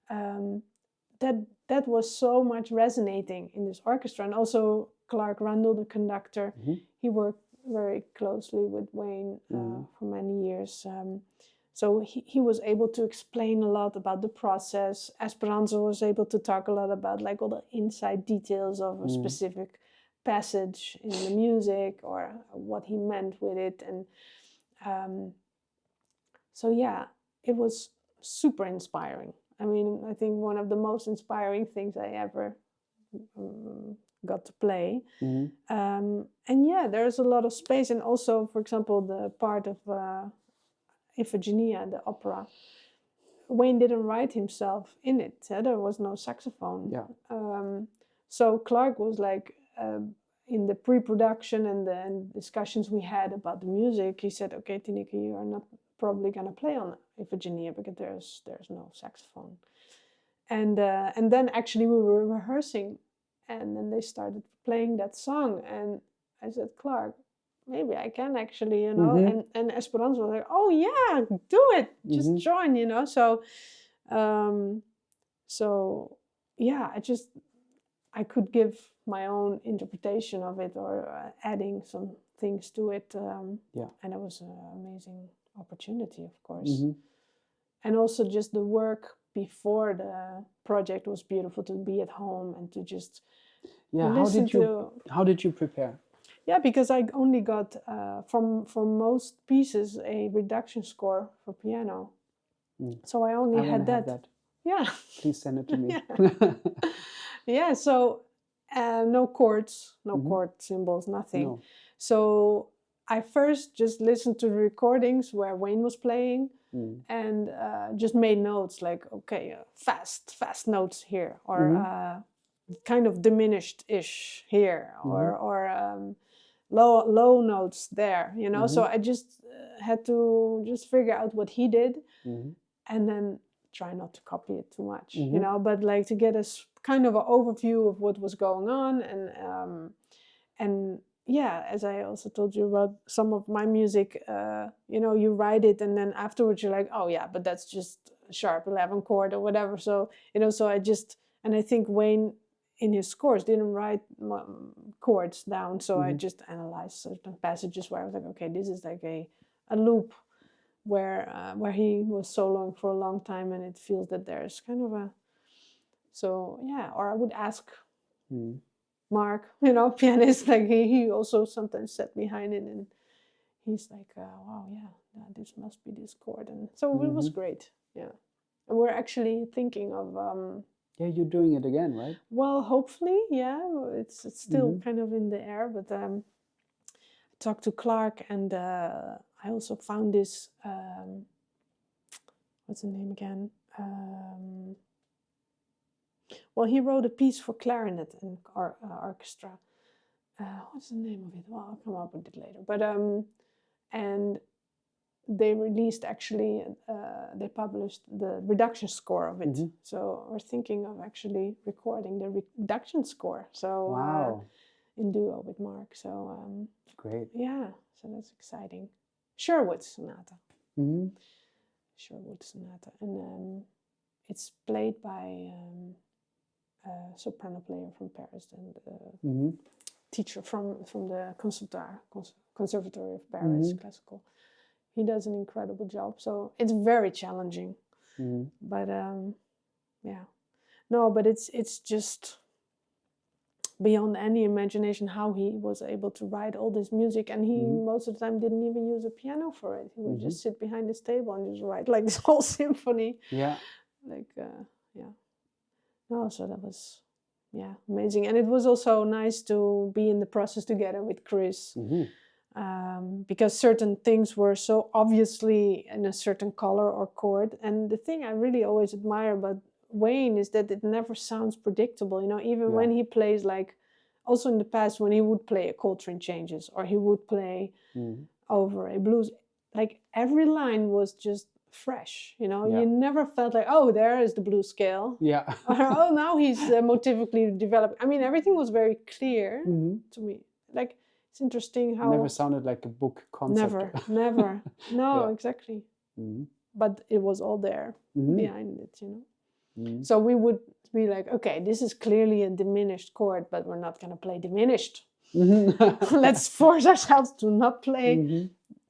that was so much resonating in this orchestra. And also Clark Rundle, the conductor, he worked very closely with Wayne for many years. So he was able to explain a lot about the process. Esperanza was able to talk a lot about like all the inside details of a specific passage in the music, or what he meant with it. And so yeah, it was super inspiring. I mean, I think one of the most inspiring things I ever got to play. And yeah, there's a lot of space. And also, for example, the part of Iphigenia, the opera, Wayne didn't write himself in it. There was no saxophone. So Clark was like, in the pre-production and the discussions we had about the music, he said, okay, Tineke, you are not probably going to play on Iphigenia because there's no saxophone. And then actually we were rehearsing, and then they started playing that song, and I said, Clark, maybe I can actually, you know, and Esperanza was like, oh yeah, do it, just join, you know. So yeah, I could give my own interpretation of it, or adding some things to it. And it was an amazing opportunity, of course. And also just the work before the project was beautiful, to be at home and to just listen how did you prepare? Yeah, because I only got for most pieces a reduction score for piano. So I only had that. Yeah. Please send it to me. Yeah, so no chords, no chord symbols, nothing. No. So I first just listened to the recordings where Wayne was playing, and just made notes like, okay, fast notes here, or kind of diminished-ish here, or low notes there, you know. So I just had to just figure out what he did, and then try not to copy it too much, you know, but like to get a kind of an overview of what was going on. And yeah, as I also told you about some of my music, you know, you write it and then afterwards you're like, oh yeah, but that's just a sharp 11 chord or whatever. So, you know, so I think Wayne in his scores didn't write chords down. So I just analyzed certain passages where I was like, okay, this is like a loop where he was soloing for a long time, and it feels that there's kind of a, so yeah. Or I would ask Mark, you know, pianist, like he also sometimes sat behind it, and he's like, wow, yeah, this must be this chord. And so it was great, yeah. And we're actually thinking of yeah, you're doing it again, right? Well, hopefully, yeah. It's still kind of in the air, but I talked to Clark, and I also found this, what's the name again? Well, he wrote a piece for clarinet and orchestra. What's the name of it? Well, I'll come up with it later. But and they released, actually, they published the reduction score of it. So we're thinking of actually recording the reduction score. So wow. In duo with Mark. So great. Yeah, so that's exciting. Sherwood Sonata. Sherwood Sonata, and it's played by a soprano player from Paris, and teacher from the Conservatory of Paris, classical. He does an incredible job. So it's very challenging, but yeah, no, but it's just beyond any imagination how he was able to write all this music, and he most of the time didn't even use a piano for it. He would just sit behind his table and just write like this whole symphony. Yeah, like yeah. No, so that was amazing, and it was also nice to be in the process together with Kris. Because certain things were so obviously in a certain color or chord. And the thing I really always admire about Wayne is that it never sounds predictable, you know, even when he plays, like also in the past when he would play a Coltrane Changes, or he would play over a blues, like every line was just fresh, you know. You never felt like, oh, there is the blues scale, or oh, now he's motivically developed. I mean, everything was very clear to me. Like, it's interesting how... Never sounded like a book concept. Never. No, exactly. But it was all there behind it, you know. So we would be like, okay, this is clearly a diminished chord, but we're not going to play diminished. Let's force ourselves to not play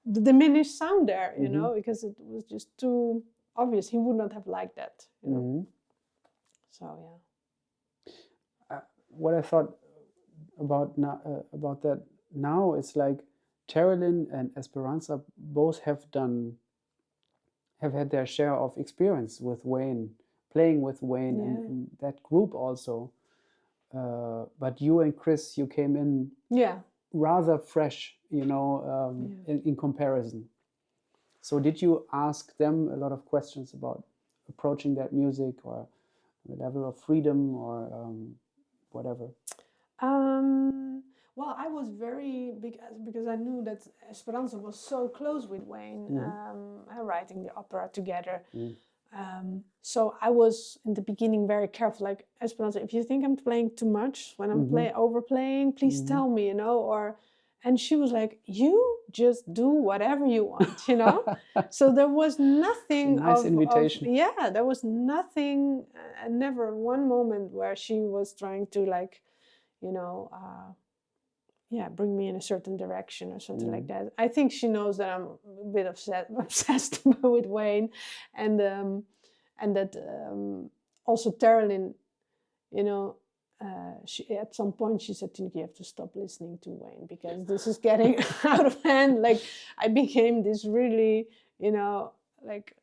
the diminished sound there, you know, because it was just too obvious. He would not have liked that, you know. So, yeah. What I thought about that now, it's like Terri Lyne and Esperanza both have had their share of experience with Wayne, playing with Wayne and that group also. But you and Kris, you came in rather fresh, you know, in comparison. So did you ask them a lot of questions about approaching that music, or the level of freedom, or whatever? Well, I was very because I knew that Esperanza was so close with Wayne, writing the opera together. So I was in the beginning very careful, like, Esperanza, if you think I'm playing too much, when I'm overplaying, please tell me, and she was like, you just do whatever you want, So there was nothing nice invitation. There was nothing, never one moment where she was trying to, like, bring me in a certain direction or something like that. I think she knows that I'm a bit obsessed with Wayne, and that also Terri Lyne, she at some point she said, Tineke, you have to stop listening to Wayne because this is getting out of hand. Like, I became this really, like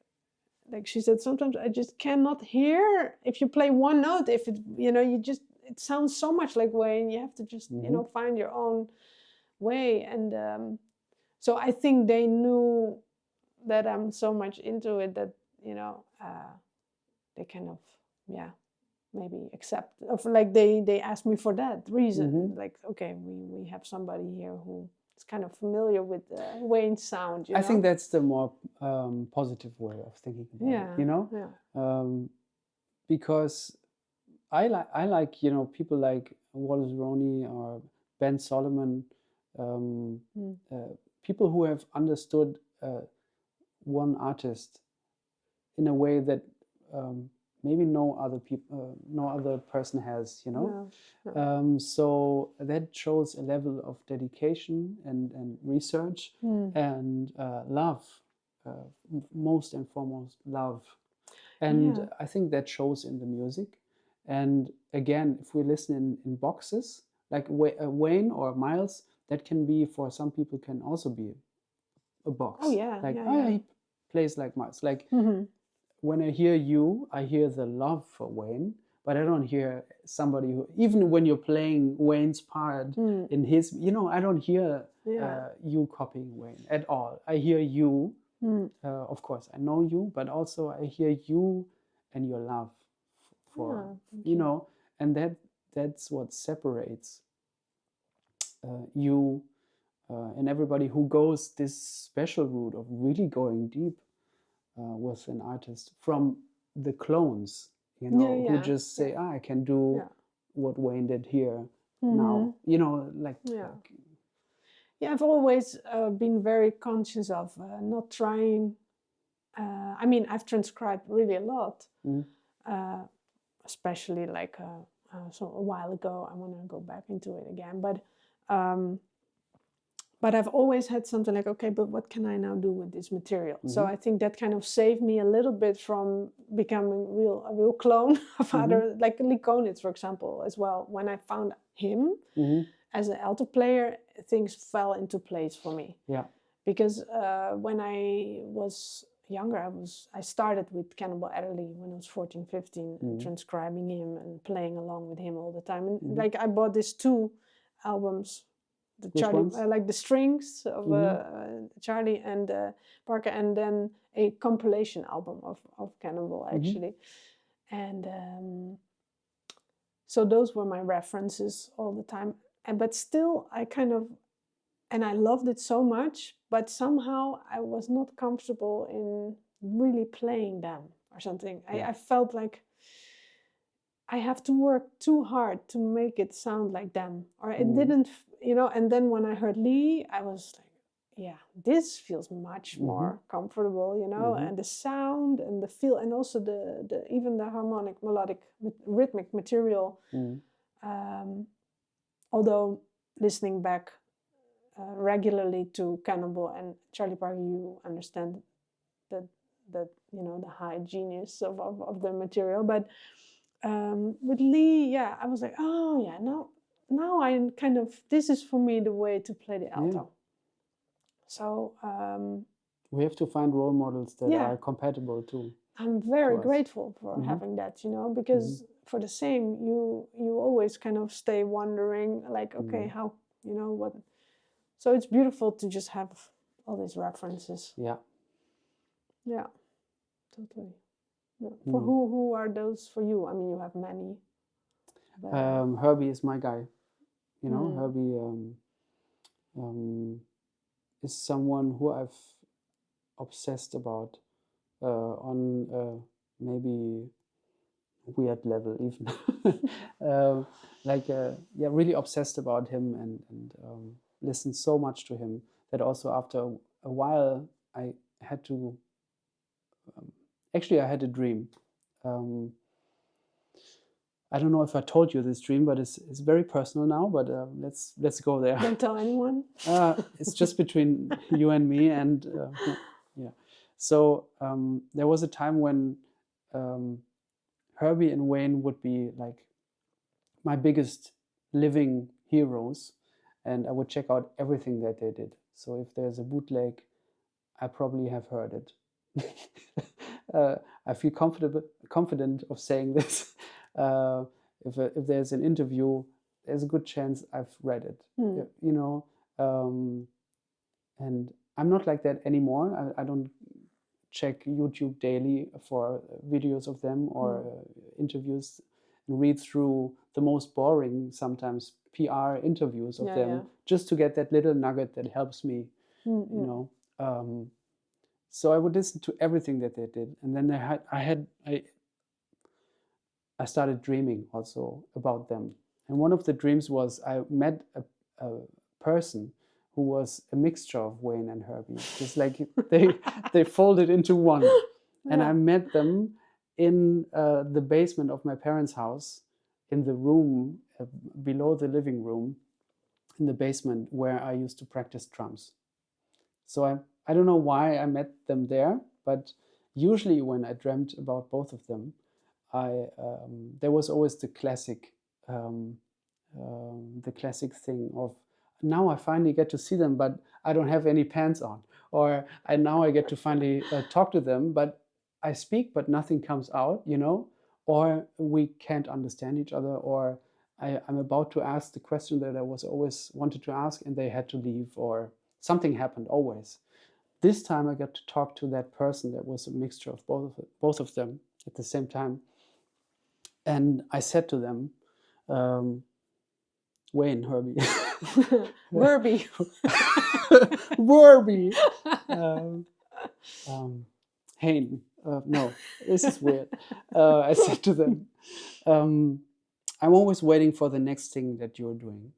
she said, sometimes I just cannot hear if you play one note. If it, it sounds so much like Wayne. You have to just, find your own way. And so I think they knew that I'm so much into it that, they kind of, maybe accept. Like they asked me for that reason. Like, okay, we have somebody here who is kind of familiar with Wayne's sound. I think that's the more positive way of thinking about it. Because I like people like Wallace Roney or Ben Solomon, people who have understood one artist in a way that maybe no other person has, so that shows a level of dedication and research and love, most and foremost love. And I think that shows in the music. And again, if we listen in boxes, like Wayne or Miles, that can be, for some people, can also be a box. He plays like Miles. Like, when I hear you, I hear the love for Wayne, but I don't hear somebody who, even when you're playing Wayne's part in his, I don't hear you copying Wayne at all. I hear you, of course, I know you, but also I hear you and your love for, and that's what separates you and everybody who goes this special route of really going deep with an artist, from the clones, who just say, I can do what Wayne did here now, like. I've always been very conscious of not trying. I mean, I've transcribed really a lot, especially like so a while ago. I want to go back into it again, but I've always had something like, okay, but what can I now do with this material? So I think that kind of saved me a little bit from becoming a real clone of other, like Lee Konitz, for example, as well. When I found him as an alto player, things fell into place for me. Yeah. Because when I was younger, I started with Cannibal Adderley when I was 14, 15, transcribing him and playing along with him all the time. And like, I bought these 2 albums. Like the strings of Charlie and Parker, and then a compilation album of Cannibal, actually. And so those were my references all the time. But still, I kind of, and I loved it so much, but somehow I was not comfortable in really playing them or something. I felt like I have to work too hard to make it sound like them, or it didn't, and then when I heard Lee, I was like, this feels much more comfortable, and the sound and the feel, and also the even the harmonic, melodic, rhythmic material. Although listening back regularly to Cannibal and Charlie Parker, you understand that the high genius of the material, but with Lee, I was like, now I kind of, this is for me the way to play the alto. So we have to find role models that are compatible too. I'm very grateful for having that, because for the same, you always kind of stay wondering, like, okay, how, what. So it's beautiful to just have all these references. Yeah, totally. Yeah. For who are those for you? I mean, you have many. Herbie is my guy. You know, Herbie is someone who I've obsessed about on maybe weird level even. Really obsessed about him and listened so much to him that also after a while I had to actually I had a dream. I don't know if I told you this dream, but it's very personal now. But let's go there. Don't tell anyone. It's just between you and me, and yeah. So there was a time when Herbie and Wayne would be like my biggest living heroes, and I would check out everything that they did. So if there's a bootleg, I probably have heard it. I feel confident of saying this. If there's an interview, there's a good chance I've read it. You know, and I'm not like that anymore. I don't check YouTube daily for videos of them or interviews and read through the most boring, sometimes PR interviews of them just to get that little nugget that helps me, you know. So I would listen to everything that they did, and then I started dreaming also about them. And one of the dreams was I met a person who was a mixture of Wayne and Herbie, just like they folded into one. And I met them in the basement of my parents' house, in the room below the living room, in the basement where I used to practice drums. So I don't know why I met them there, but usually when I dreamt about both of them, there was always the classic thing of, now I finally get to see them, but I don't have any pants on, or now I get to finally talk to them, but I speak, but nothing comes out, you know, or we can't understand each other, or I'm about to ask the question that I was always wanted to ask, and they had to leave, or something happened always. This time I got to talk to that person that was a mixture of both of them at the same time. And I said to them, Wayne, Herbie. Herbie. Herbie. Hayne. No, this is weird. I said to them, I'm always waiting for the next thing that you're doing.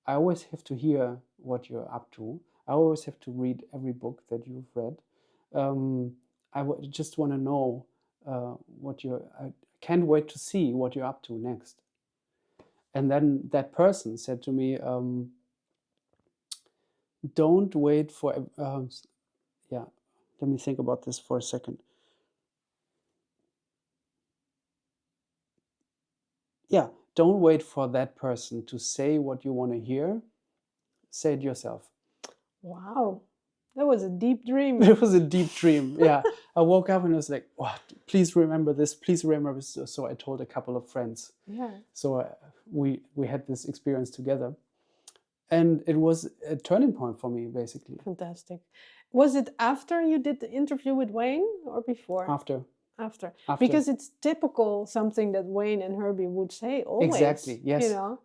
I always have to hear what you're up to. I always have to read every book that you've read. Just want to know what you're... I can't wait to see what you're up to next. And then that person said to me, don't wait for... let me think about this for a second. Yeah, don't wait for that person to say what you want to hear. Say it yourself. Wow, that was a deep dream. It was a deep dream, yeah. I woke up and I was like, "What? Please remember this. Please remember this." So I told a couple of friends. Yeah. So we had this experience together, and it was a turning point for me, basically. Fantastic. Was it after you did the interview with Wayne or before? After. Because it's typical, something that Wayne and Herbie would say always. Exactly, yes. You know?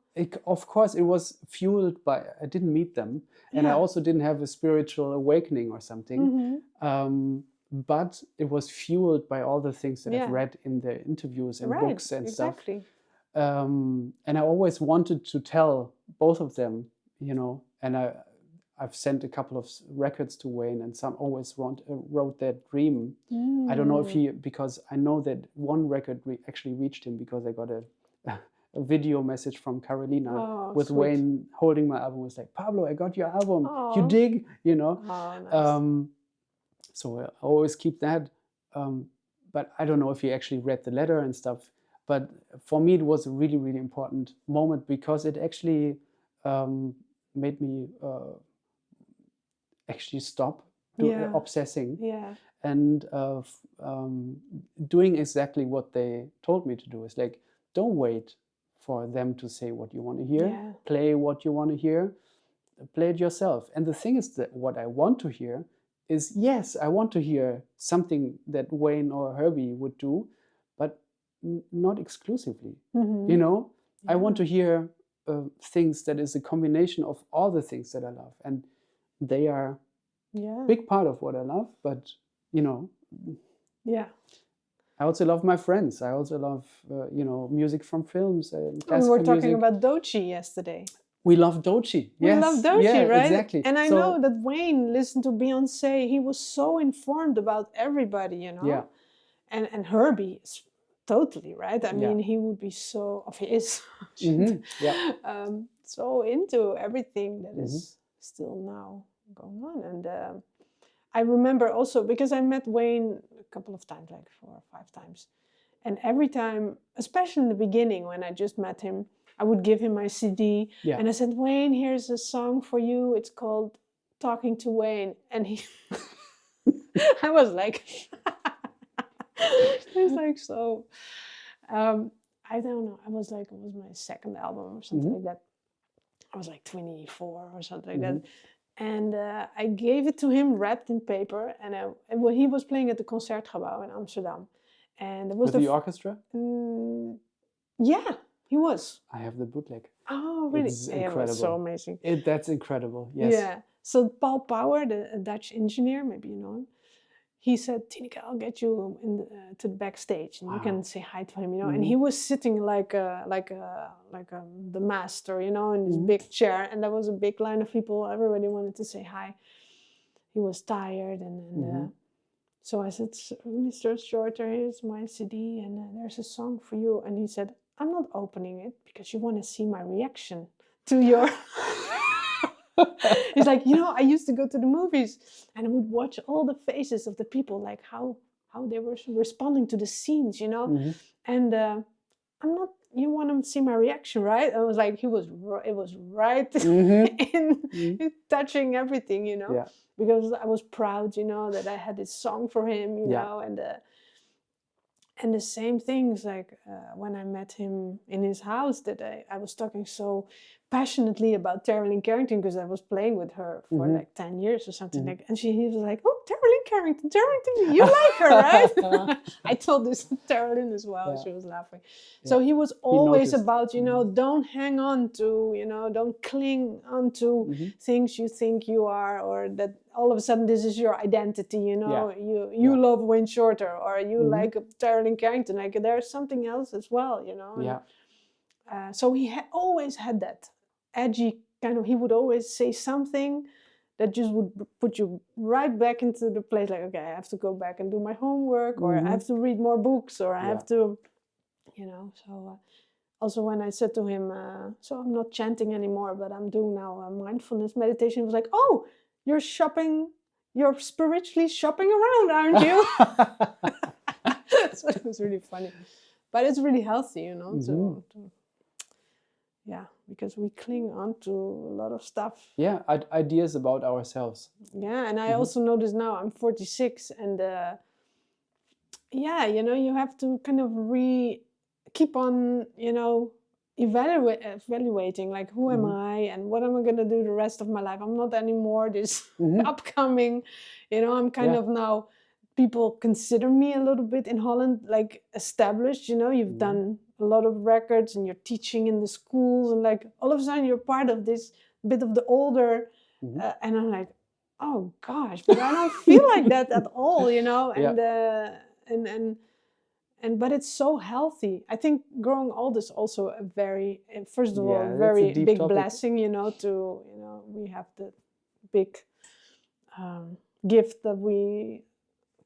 Of course, it was fueled by, I didn't meet them, and I also didn't have a spiritual awakening or something, but it was fueled by all the things that I've read in the interviews and books and stuff. And I always wanted to tell both of them, you know, and I've sent a couple of records to Wayne, and some always wrote that dream. I don't know if because I know that one record actually reached him, because I got a video message from Carolina with sweet. Wayne holding my album. It was like, Pablo, I got your album. You dig? You know? Nice. So I always keep that. But I don't know if he actually read the letter and stuff. But for me, it was a really, really important moment, because it actually made me actually stop obsessing and doing exactly what they told me to do. It's like, don't wait for them to say what you want to hear. Play what you want to hear. Play it yourself. And the thing is that what I want to hear is, yes, I want to hear something that Wayne or Herbie would do, but not exclusively. You know, I want to hear things that is a combination of all the things that I love, and they are big part of what I love. But you know, I also love my friends. I also love you know, music from films and we were talking about Dochi yesterday. We love Dochi. We love Dochi, right? Exactly. And I know that Wayne listened to Beyonce. He was so informed about everybody, you know. Yeah. And Herbie is totally right. I mean, he would be so, of his, so into everything that is still now going on. And I remember also, because I met Wayne a couple of times, like 4 or 5 times. And every time, especially in the beginning when I just met him, I would give him my CD. And I said, Wayne, here's a song for you. It's called Talking to Wayne. And he, I was like, it's like so, I don't know. I was like, it was my second album or something like that. I was like 24 or something like that. And I gave it to him wrapped in paper. And he was playing at the Concertgebouw in Amsterdam. And it was with the orchestra? Yeah, he was. I have the bootleg. Oh, really? It's incredible. It was so amazing. That's incredible, yes. Yeah. So Paul Power, the Dutch engineer, maybe you know him, he said, Tineke, I'll get you to the backstage and you can say hi to him, you know. And he was sitting like the master, you know, in this big chair. And there was a big line of people. Everybody wanted to say hi. He was tired. And so I said, Mr. Shorter, here's my CD and there's a song for you. And he said, I'm not opening it because you want to see my reaction to your... He's like, you know, I used to go to the movies and I would watch all the faces of the people, like how they were responding to the scenes, you know. And I'm not, you want to see my reaction, right? I was like, it was right in touching everything, you know, because I was proud, you know, that I had this song for him, you know, and the same things, like when I met him in his house, that I was talking so passionately about Terri Lyne Carrington because I was playing with her for like 10 years or something like that. And he was like, oh, Terri Lyne Carrington, you like her, right? I told this to Terri Lyne as well. She was laughing. So he was always about, you know, don't hang on to, you know, don't cling on to things you think you are, or that all of a sudden this is your identity, you know, you love Wayne Shorter, or you like Terri Lyne Carrington, like there's something else as well, you know. So he always had that edgy kind of, he would always say something that just would put you right back into the place, like, okay, I have to go back and do my homework, or I have to read more books, or I have to, you know. So also when I said to him, so I'm not chanting anymore, but I'm doing now a mindfulness meditation, he was like, oh, you're spiritually shopping around, aren't you? So it was really funny. But it's really healthy, you know, to because we cling on to a lot of stuff. Yeah, ideas about ourselves. Yeah, and I also notice now, I'm 46, and you know, you have to kind of keep on, you know, evaluating, like, who am I and what am I going to do the rest of my life? I'm not anymore this upcoming, you know, I'm kind of now, people consider me a little bit in Holland, like, established, you know, you've done a lot of records and you're teaching in the schools, and like all of a sudden you're part of this bit of the older, and I'm like, oh gosh, but I don't feel like that at all, you know, and but it's so healthy. I think growing old is also a very, first of all, very big blessing, you know, to, you know, we have the big gift that we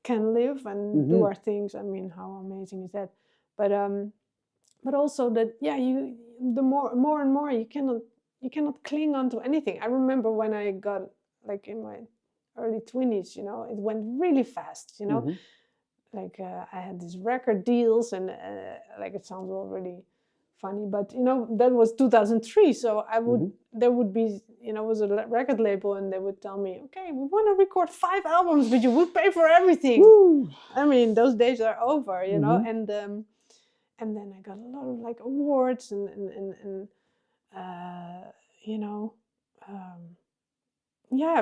can live and do our things. I mean, how amazing is that? But also that, you, the more and more you cannot cling on to anything. I remember when I got, like, in my early 20s, you know, it went really fast, you know. Like I had these record deals, and like, it sounds all really funny, but you know, that was 2003. So I would, there would be, you know, it was a record label, and they would tell me, okay, we want to record 5 albums, but you would pay for everything. Woo! I mean, those days are over, you know, and then I got a lot of, like, awards and you know,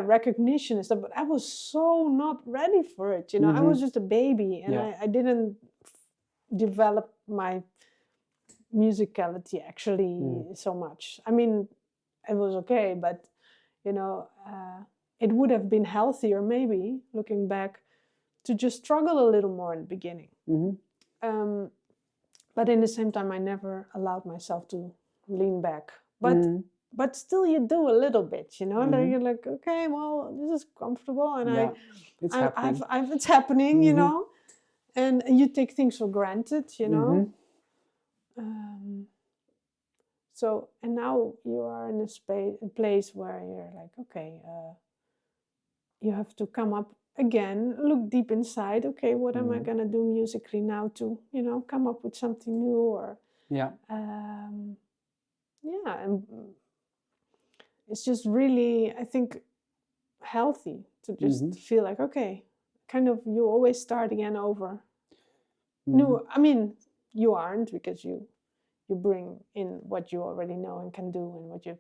recognition and stuff. But I was so not ready for it, you know. I was just a baby, and I didn't develop my musicality actually so much. I mean, it was okay, but you know, it would have been healthier maybe, looking back, to just struggle a little more in the beginning. But in the same time, I never allowed myself to lean back. But still, you do a little bit, you know. And then you're like, okay, well, this is comfortable, and it's happening, you know. And you take things for granted, you know. So, and now you are in a place where you're like, okay, you have to come up again, look deep inside. Okay, what am I gonna do musically now to, you know, come up with something new? Or and it's just really, I think, healthy to just feel like, okay, kind of, you always start again over. No, I mean, you aren't, because you bring in what you already know and can do and what you've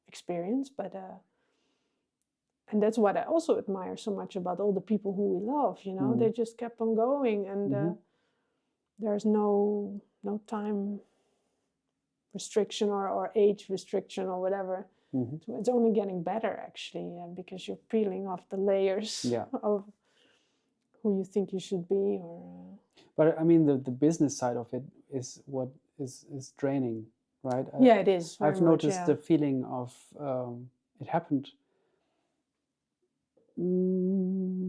experienced, but and that's what I also admire so much about all the people who we love, you know. They just kept on going, and there's no time restriction or age restriction or whatever. So it's only getting better, actually, because you're peeling off the layers of who you think you should be. But I mean, the business side of it is what is draining, right? It is. I've noticed the feeling of it happened.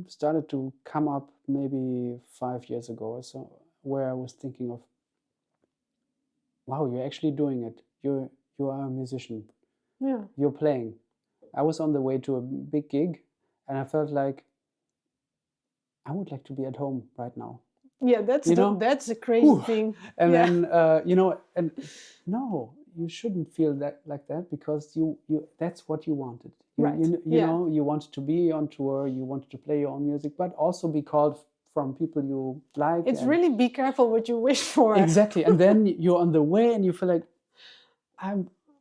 Started to come up maybe 5 years ago or so, where I was thinking of, wow, you're actually doing it. You are a musician. You're playing. I was on the way to a big gig, and I felt like I would like to be at home right now. Yeah, that's a crazy thing. And then you know, and no, you shouldn't feel that like that, because you that's what you wanted. You know, you wanted to be on tour, you wanted to play your own music, but also be called from people you like. It's really, be careful what you wish for. Exactly. And then you're on the way and you feel like,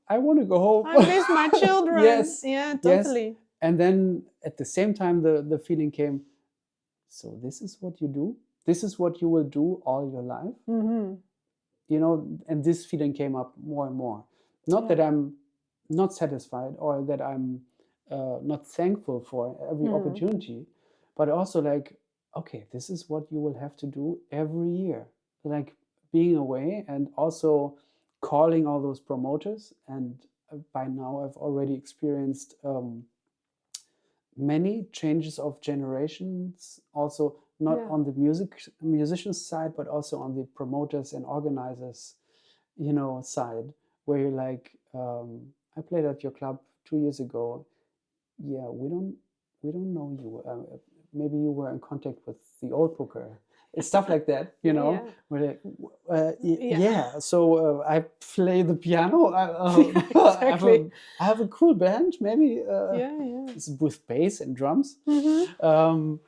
I want to go home. I miss my children. Yes. Yeah, totally. Yes. And then at the same time, the feeling came, so this is what you do? This is what you will do all your life? You know, and this feeling came up more and more. Not that I'm not satisfied, or that I'm not thankful for every opportunity, but also like, okay, this is what you will have to do every year. Like being away, and also calling all those promoters. And by now I've already experienced many changes of generations, also not on the musicians side, but also on the promoters and organizers, you know, side, where you're like, I played at your club 2 years ago. Yeah, we don't know you. Maybe you were in contact with the old booker. It's stuff like that, you know. Where like, so I play the piano. Exactly. I have a cool band, maybe. It's with bass and drums. You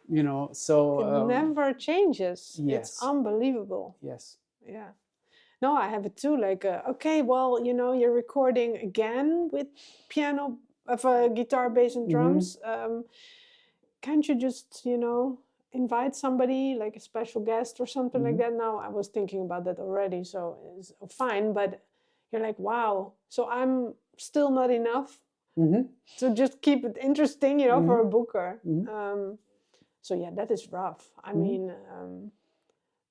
know, so it never changes. Yes. It's unbelievable. Yes. Yeah. No, I have it too. Like, okay, well, you know, you're recording again with piano, guitar, bass, and drums. Can't you just, you know, invite somebody, like a special guest or something like that? Now, I was thinking about that already, so it's fine. But you're like, wow, so I'm still not enough to just keep it interesting, you know, for a booker. So yeah, that is rough. I mean,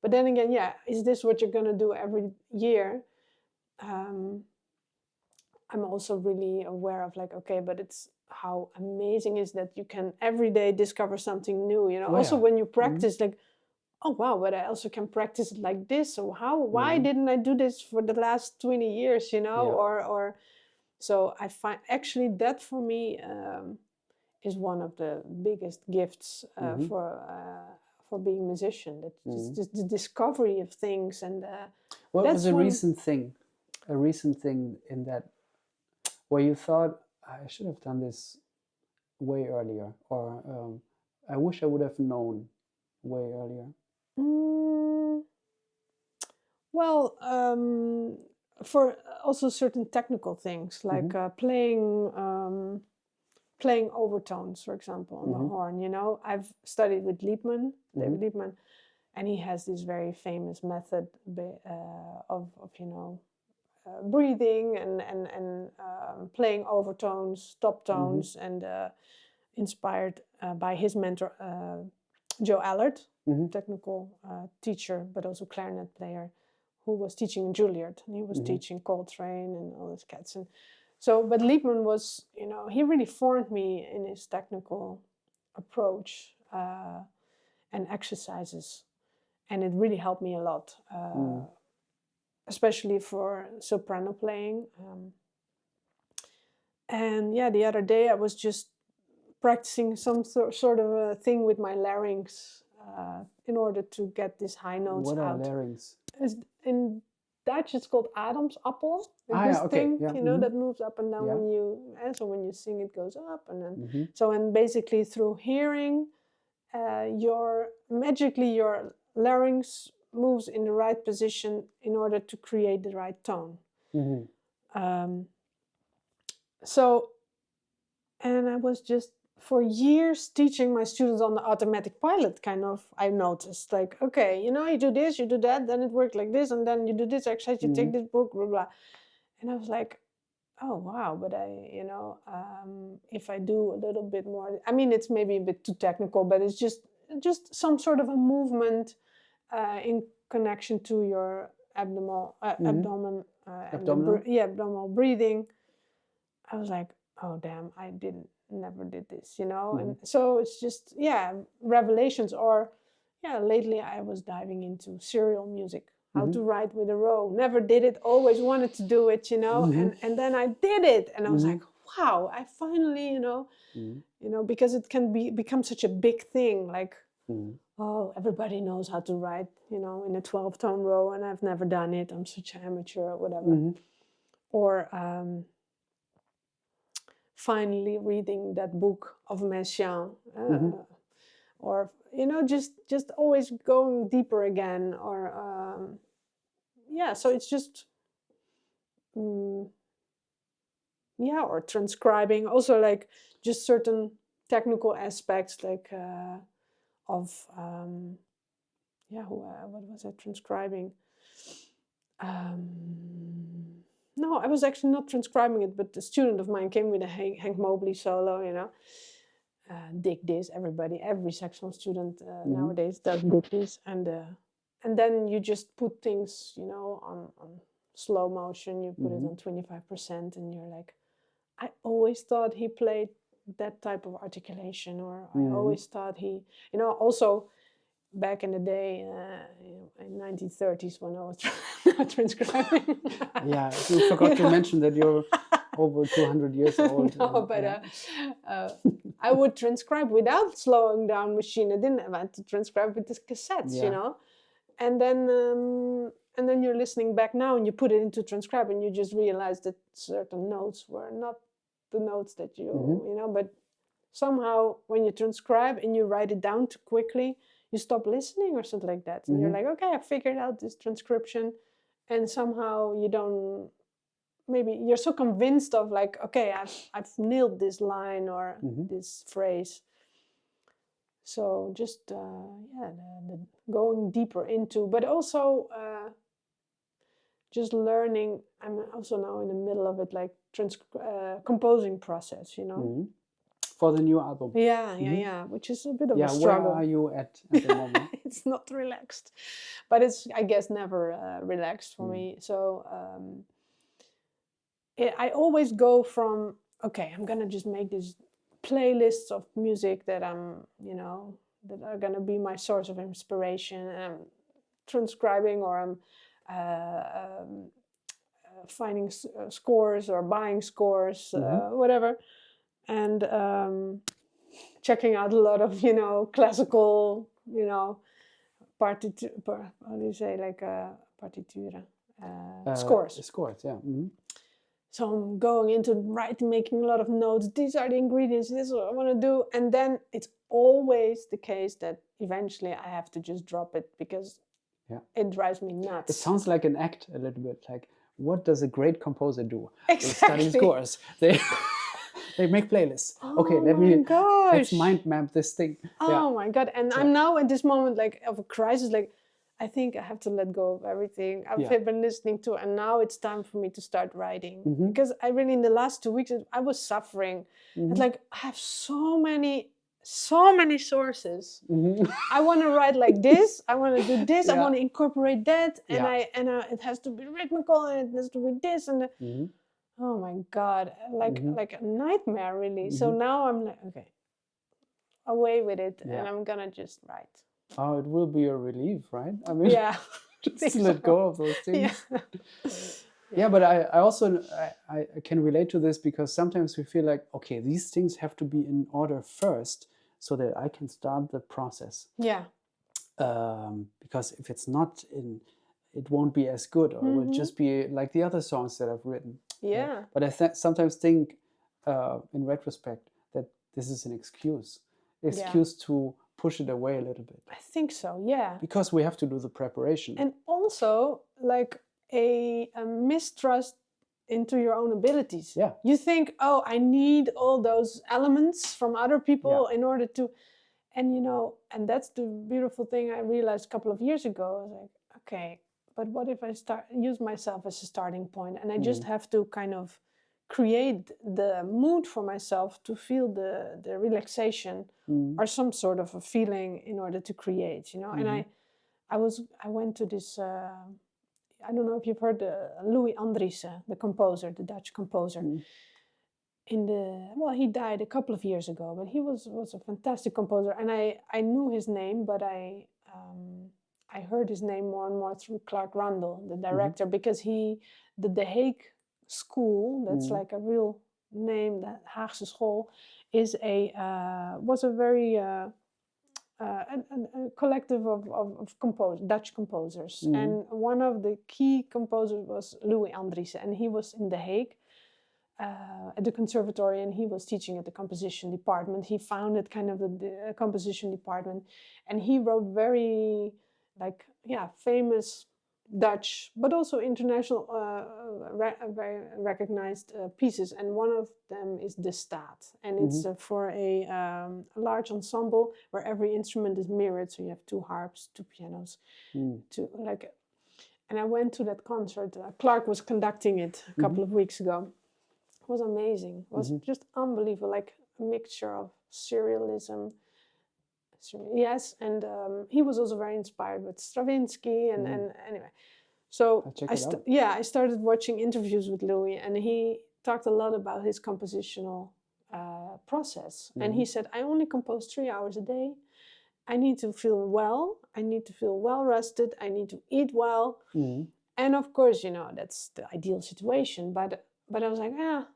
but then again, is this what you're gonna do every year? I'm also really aware of like, okay, but it's how amazing is that you can every day discover something new, you know. Also when you practice, like, oh wow, but I also can practice it like this. So why didn't I do this for the last 20 years, you know? Or so I find actually that for me is one of the biggest gifts for being a musician. That just the discovery of things. And what was a recent thing in that where you thought, I should have done this way earlier, or I wish I would have known way earlier? Well, for also certain technical things, like playing overtones, for example, on the horn. You know, I've studied with David Liebman, and he has this very famous method of you know, breathing and playing overtones, top tones, and inspired by his mentor, Joe Allard, technical teacher, but also clarinet player, who was teaching Juilliard, and he was teaching Coltrane and all those cats. And so, but Liebman was, you know, he really formed me in his technical approach and exercises, and it really helped me a lot, especially for soprano playing. And yeah, the other day I was just practicing some sort of a thing with my larynx in order to get these high notes out. What are larynx? In Dutch, it's called Adamsappel. This thing, you know, that moves up and down when you. And so when you sing, it goes up and then. So and basically through hearing, your larynx moves in the right position in order to create the right tone. So, and I was just for years teaching my students on the automatic pilot, kind of. I noticed, like, okay, you know, you do this, you do that, then it worked like this, and then you do this exercise, you take this book, blah, blah. And I was like, oh, wow, but you know, if I do a little bit more, I mean, it's maybe a bit too technical, but it's just some sort of a movement in connection to your abdominal breathing. I was like, oh, damn, I never did this, you know. And so it's just, revelations. Or lately I was diving into serial music, how to write with a row. Never did it, always wanted to do it, you know. And then I did it, and I was like, wow, I finally, you know, because it can become such a big thing, like, oh, everybody knows how to write, you know, in a 12-tone row, and I've never done it, I'm such an amateur or whatever. Or finally reading that book of Messiaen, or, you know, just always going deeper again, or so it's just or transcribing also, like, just certain technical aspects, like of what was I transcribing? No, I was actually not transcribing it, but a student of mine came with a Hank Mobley solo, you know. Dig this, every saxophone student nowadays does dig this. And then you just put things, you know, on slow motion, you put it on 25%, and you're like, I always thought he played that type of articulation, or I always thought he, you know, also back in the day, in 1930s, when I was transcribing. You forgot to mention that you're over 200 years old. No, but I would transcribe without slowing down machine. I didn't have to transcribe with the cassettes, you know. And then you're listening back now, and you put it into transcribe, and you just realize that certain notes were not the notes that you, you know. But somehow, when you transcribe and you write it down too quickly, you stop listening or something like that. And you're like, okay, I figured out this transcription. And somehow you don't, maybe you're so convinced of, like, okay, I've nailed this line or this phrase. So just, the going deeper into, but also just learning. I'm also now in the middle of it, like composing process, you know. For the new album. Which is a bit of a struggle. Where are you at the moment? It's not relaxed, but it's, I guess, never relaxed for me. So I always go from, okay, I'm gonna just make these playlists of music that I'm, you know, that are gonna be my source of inspiration, and I'm transcribing, or I'm finding scores or buying scores, whatever. And checking out a lot of, you know, classical, you know, partiture, how do you say, like partitura, scores. Scores, yeah. So I'm going into making a lot of notes. These are the ingredients, this is what I want to do. And then it's always the case that eventually I have to just drop it, because it drives me nuts. It sounds like an act a little bit, like, what does a great composer do? Exactly. They study scores. They make playlists. Okay, let's mind map this thing. Oh my God. And I'm now at this moment, like, of a crisis, like, I think I have to let go of everything I've been listening to, and now it's time for me to start writing. Because I really, in the last 2 weeks, I was suffering. It's like I have so many sources. I want to write like this. I want to do this. I want to incorporate that, and it has to be rhythmical, and it has to be this, and oh my God, like a nightmare, really. So now I'm like, okay, away with it, and I'm gonna just write. Oh, it will be a relief, right? I mean, just let go of those things. Yeah, but I also I can relate to this, because sometimes we feel like, okay, these things have to be in order first so that I can start the process. Yeah. Because if it's not in, it won't be as good, or it will just be like the other songs that I've written. Yeah. But I sometimes think, in retrospect, that this is an excuse to push it away a little bit. I think so, yeah. Because we have to do the preparation. And also, like a mistrust into your own abilities. Yeah. You think, oh, I need all those elements from other people in order to, and and that's the beautiful thing I realized a couple of years ago. I was like, okay, but what if I use myself as a starting point, and I just have to kind of create the mood for myself to feel the relaxation or some sort of a feeling in order to create, And I went to this. I don't know if you've heard Louis Andriessen, the composer, the Dutch composer. He died a couple of years ago, but he was a fantastic composer, and I knew his name, but I heard his name more and more through Clark Rundle, the director, because the Hague School, that's like a real name, the Haagse School, was a very a collective of Dutch composers, and one of the key composers was Louis Andriessen, and he was in The Hague at the conservatory, and he was teaching at the composition department. He founded kind of the composition department, and he wrote very famous Dutch, but also international, very recognized pieces, and one of them is De Staat, and it's for a large ensemble where every instrument is mirrored. So you have 2 harps, 2 pianos, and I went to that concert. Clark was conducting it a couple of weeks ago. It was amazing. It was just unbelievable, like a mixture of surrealism. Yes, and he was also very inspired with Stravinsky, and anyway. So I started watching interviews with Louis, and he talked a lot about his compositional process. And he said, I only compose 3 hours a day. I need to feel well. I need to feel well rested. I need to eat well. And of course, that's the ideal situation. But I was like,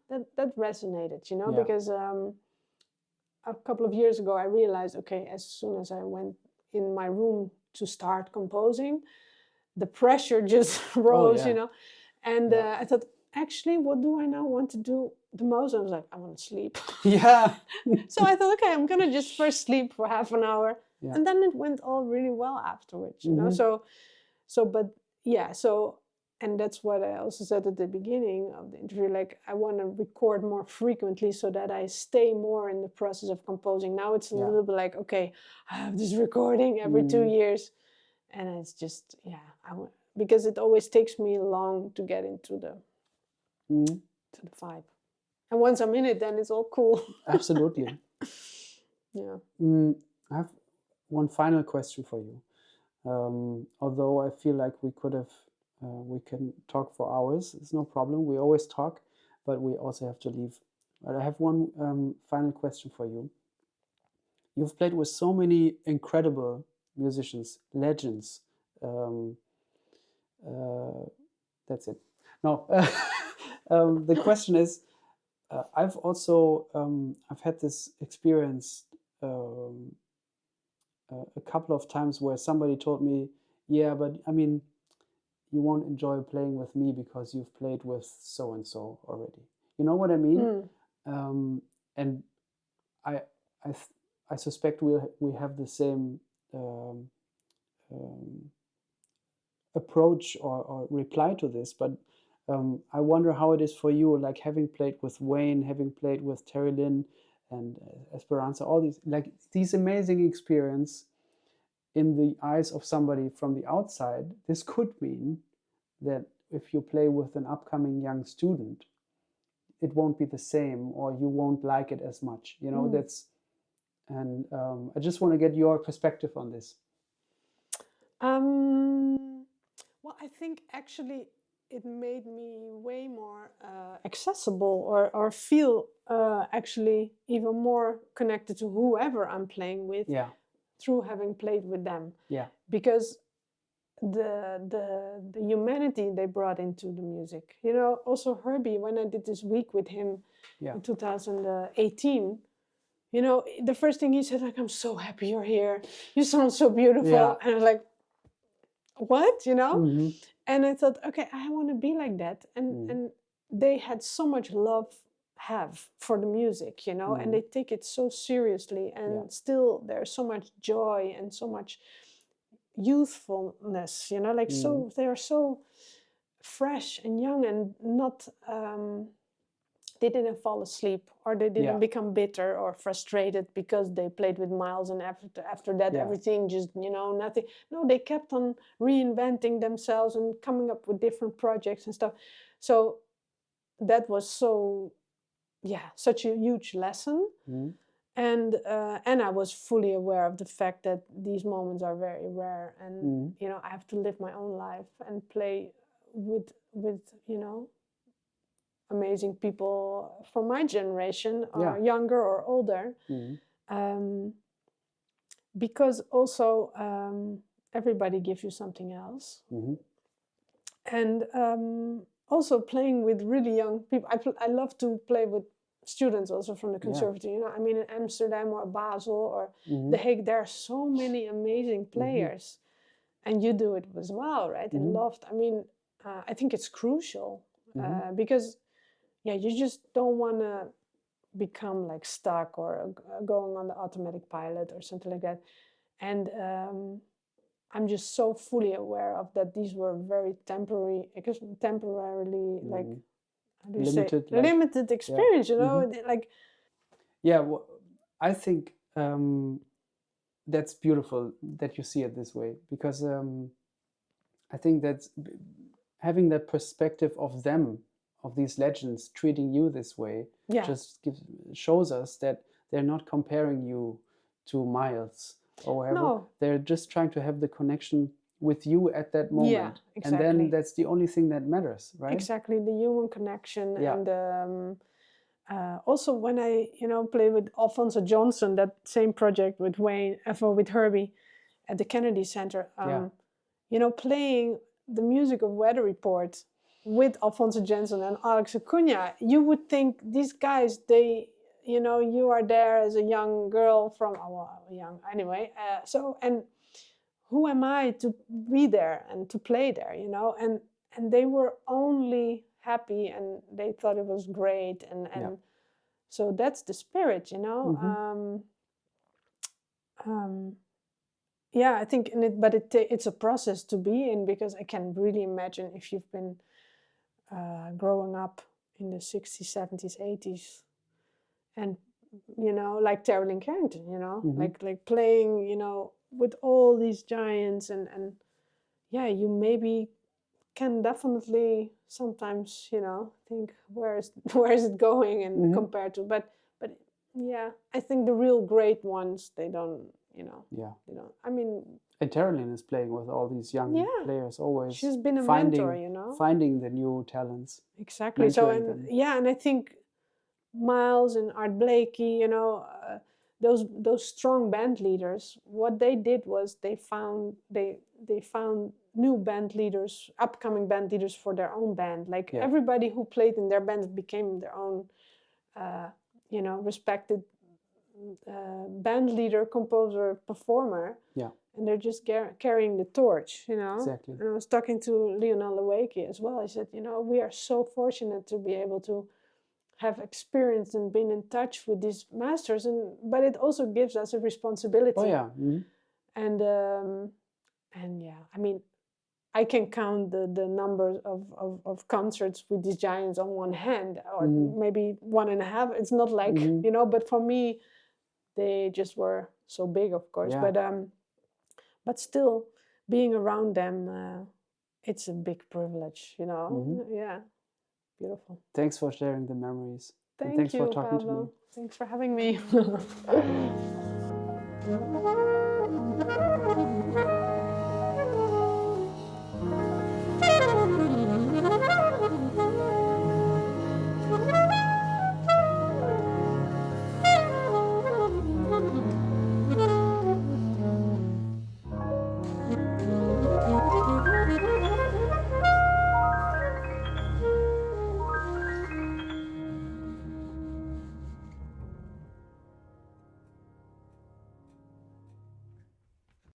that resonated, because a couple of years ago, I realized, okay, as soon as I went in my room to start composing, the pressure just rose, and I thought, actually, what do I now want to do the most? I was like, I want to sleep. So I thought, okay, I'm going to just first sleep for half an hour. And then it went all really well afterwards, and that's what I also said at the beginning of the interview, like I want to record more frequently so that I stay more in the process of composing. Now it's a little bit like, okay, I have this recording every 2 years, and it's just, because it always takes me long to get into the vibe. And once I'm in it, then it's all cool. Absolutely. I have one final question for you. Although I feel like we can talk for hours. It's no problem. We always talk, but we also have to leave. But I have one final question for you. You've played with so many incredible musicians, legends. That's it. No, the question is, I've also I've had this experience a couple of times where somebody told me, yeah, but I mean, you won't enjoy playing with me because you've played with so and so already. You know what I mean? And I suspect we have the same approach or reply to this, but I wonder how it is for you, like having played with Wayne, having played with Terri Lyne and Esperanza, all these amazing experience. in the eyes of somebody from the outside, this could mean that if you play with an upcoming young student, it won't be the same, or you won't like it as much. You know, and I just want to get your perspective on this. Well, I think actually it made me way more accessible, or feel actually even more connected to whoever I'm playing with. Yeah. Through having played with them. Yeah. Because the humanity they brought into the music. You know, also Herbie, when I did this week with him in 2018, you know, the first thing he said, like, I'm so happy you're here. You sound so beautiful. Yeah. And I was like, what? You know? Mm-hmm. And I thought, okay, I want to be like that. And they had so much love for the music, you know, and they take it so seriously, and still there's so much joy and so much youthfulness, you know, like so they are so fresh and young, and not they didn't fall asleep, or they didn't become bitter or frustrated because they played with Miles, and after that everything just, you know, nothing. No, they kept on reinventing themselves and coming up with different projects and stuff. So that was such a huge lesson. And I was fully aware of the fact that these moments are very rare, and you know, I have to live my own life and play with you know, amazing people from my generation, or younger or older, because also everybody gives you something else. And also playing with really young people. I love to play with students also from the conservatory. You know, I mean, in Amsterdam or Basel or The Hague, there are so many amazing players, and you do it as well, right? And loved. I mean, I think it's crucial because, you just don't want to become like stuck or going on the automatic pilot or something like that. And I'm just so fully aware of that. These were very temporarily, like, how do you limited, say, limited experience, you know, like. Yeah, well, I think that's beautiful that you see it this way, because I think that's having that perspective of them, of these legends treating you this way, just shows us that they're not comparing you to Miles or whatever. No. They're just trying to have the connection with you at that moment. Yeah, exactly. And then that's the only thing that matters, right? Exactly, the human connection. And also when I, you know, play with Alphonso Johnson, that same project with with Herbie at the Kennedy Center, you know, playing the music of Weather Report with Alphonso Johnson and Alex Acuna, you would think these guys, they, you know, you are there as a young girl from, young anyway. And who am I to be there and to play there, you know? And they were only happy, and they thought it was great. And so that's the spirit, you know? I think, it's a process to be in, because I can really imagine if you've been growing up in the 60s, 70s, 80s, and, you know, like Terri Lyne Carrington, you know, like playing, you know, with all these giants, and you maybe can definitely sometimes, you know, think where is it going, and compared to, but I think the real great ones, they don't, you know, they don't. I mean, and Terri Lyne is playing with all these young players always. She's been a mentor, you know, finding the new talents. Exactly. So and I think Miles and Art Blakey, you know, those strong band leaders, what they did was they found new band leaders, upcoming band leaders for their own band. Like everybody who played in their band became their own, you know, respected band leader, composer, performer. Yeah. And they're just carrying the torch, you know. Exactly. And I was talking to Lionel Lewicki as well. I said, you know, we are so fortunate to be able to have experienced and been in touch with these masters, but it also gives us a responsibility. Oh yeah. And yeah, I mean, I can count the numbers of concerts with these giants on one hand, or maybe one and a half. It's not like, you know, but for me, they just were so big, of course. Yeah. but still being around them, it's a big privilege, you know. Mm-hmm. Yeah, beautiful. Thanks for sharing the memories. Thanks for talking Pablo. to me. Thanks for having me.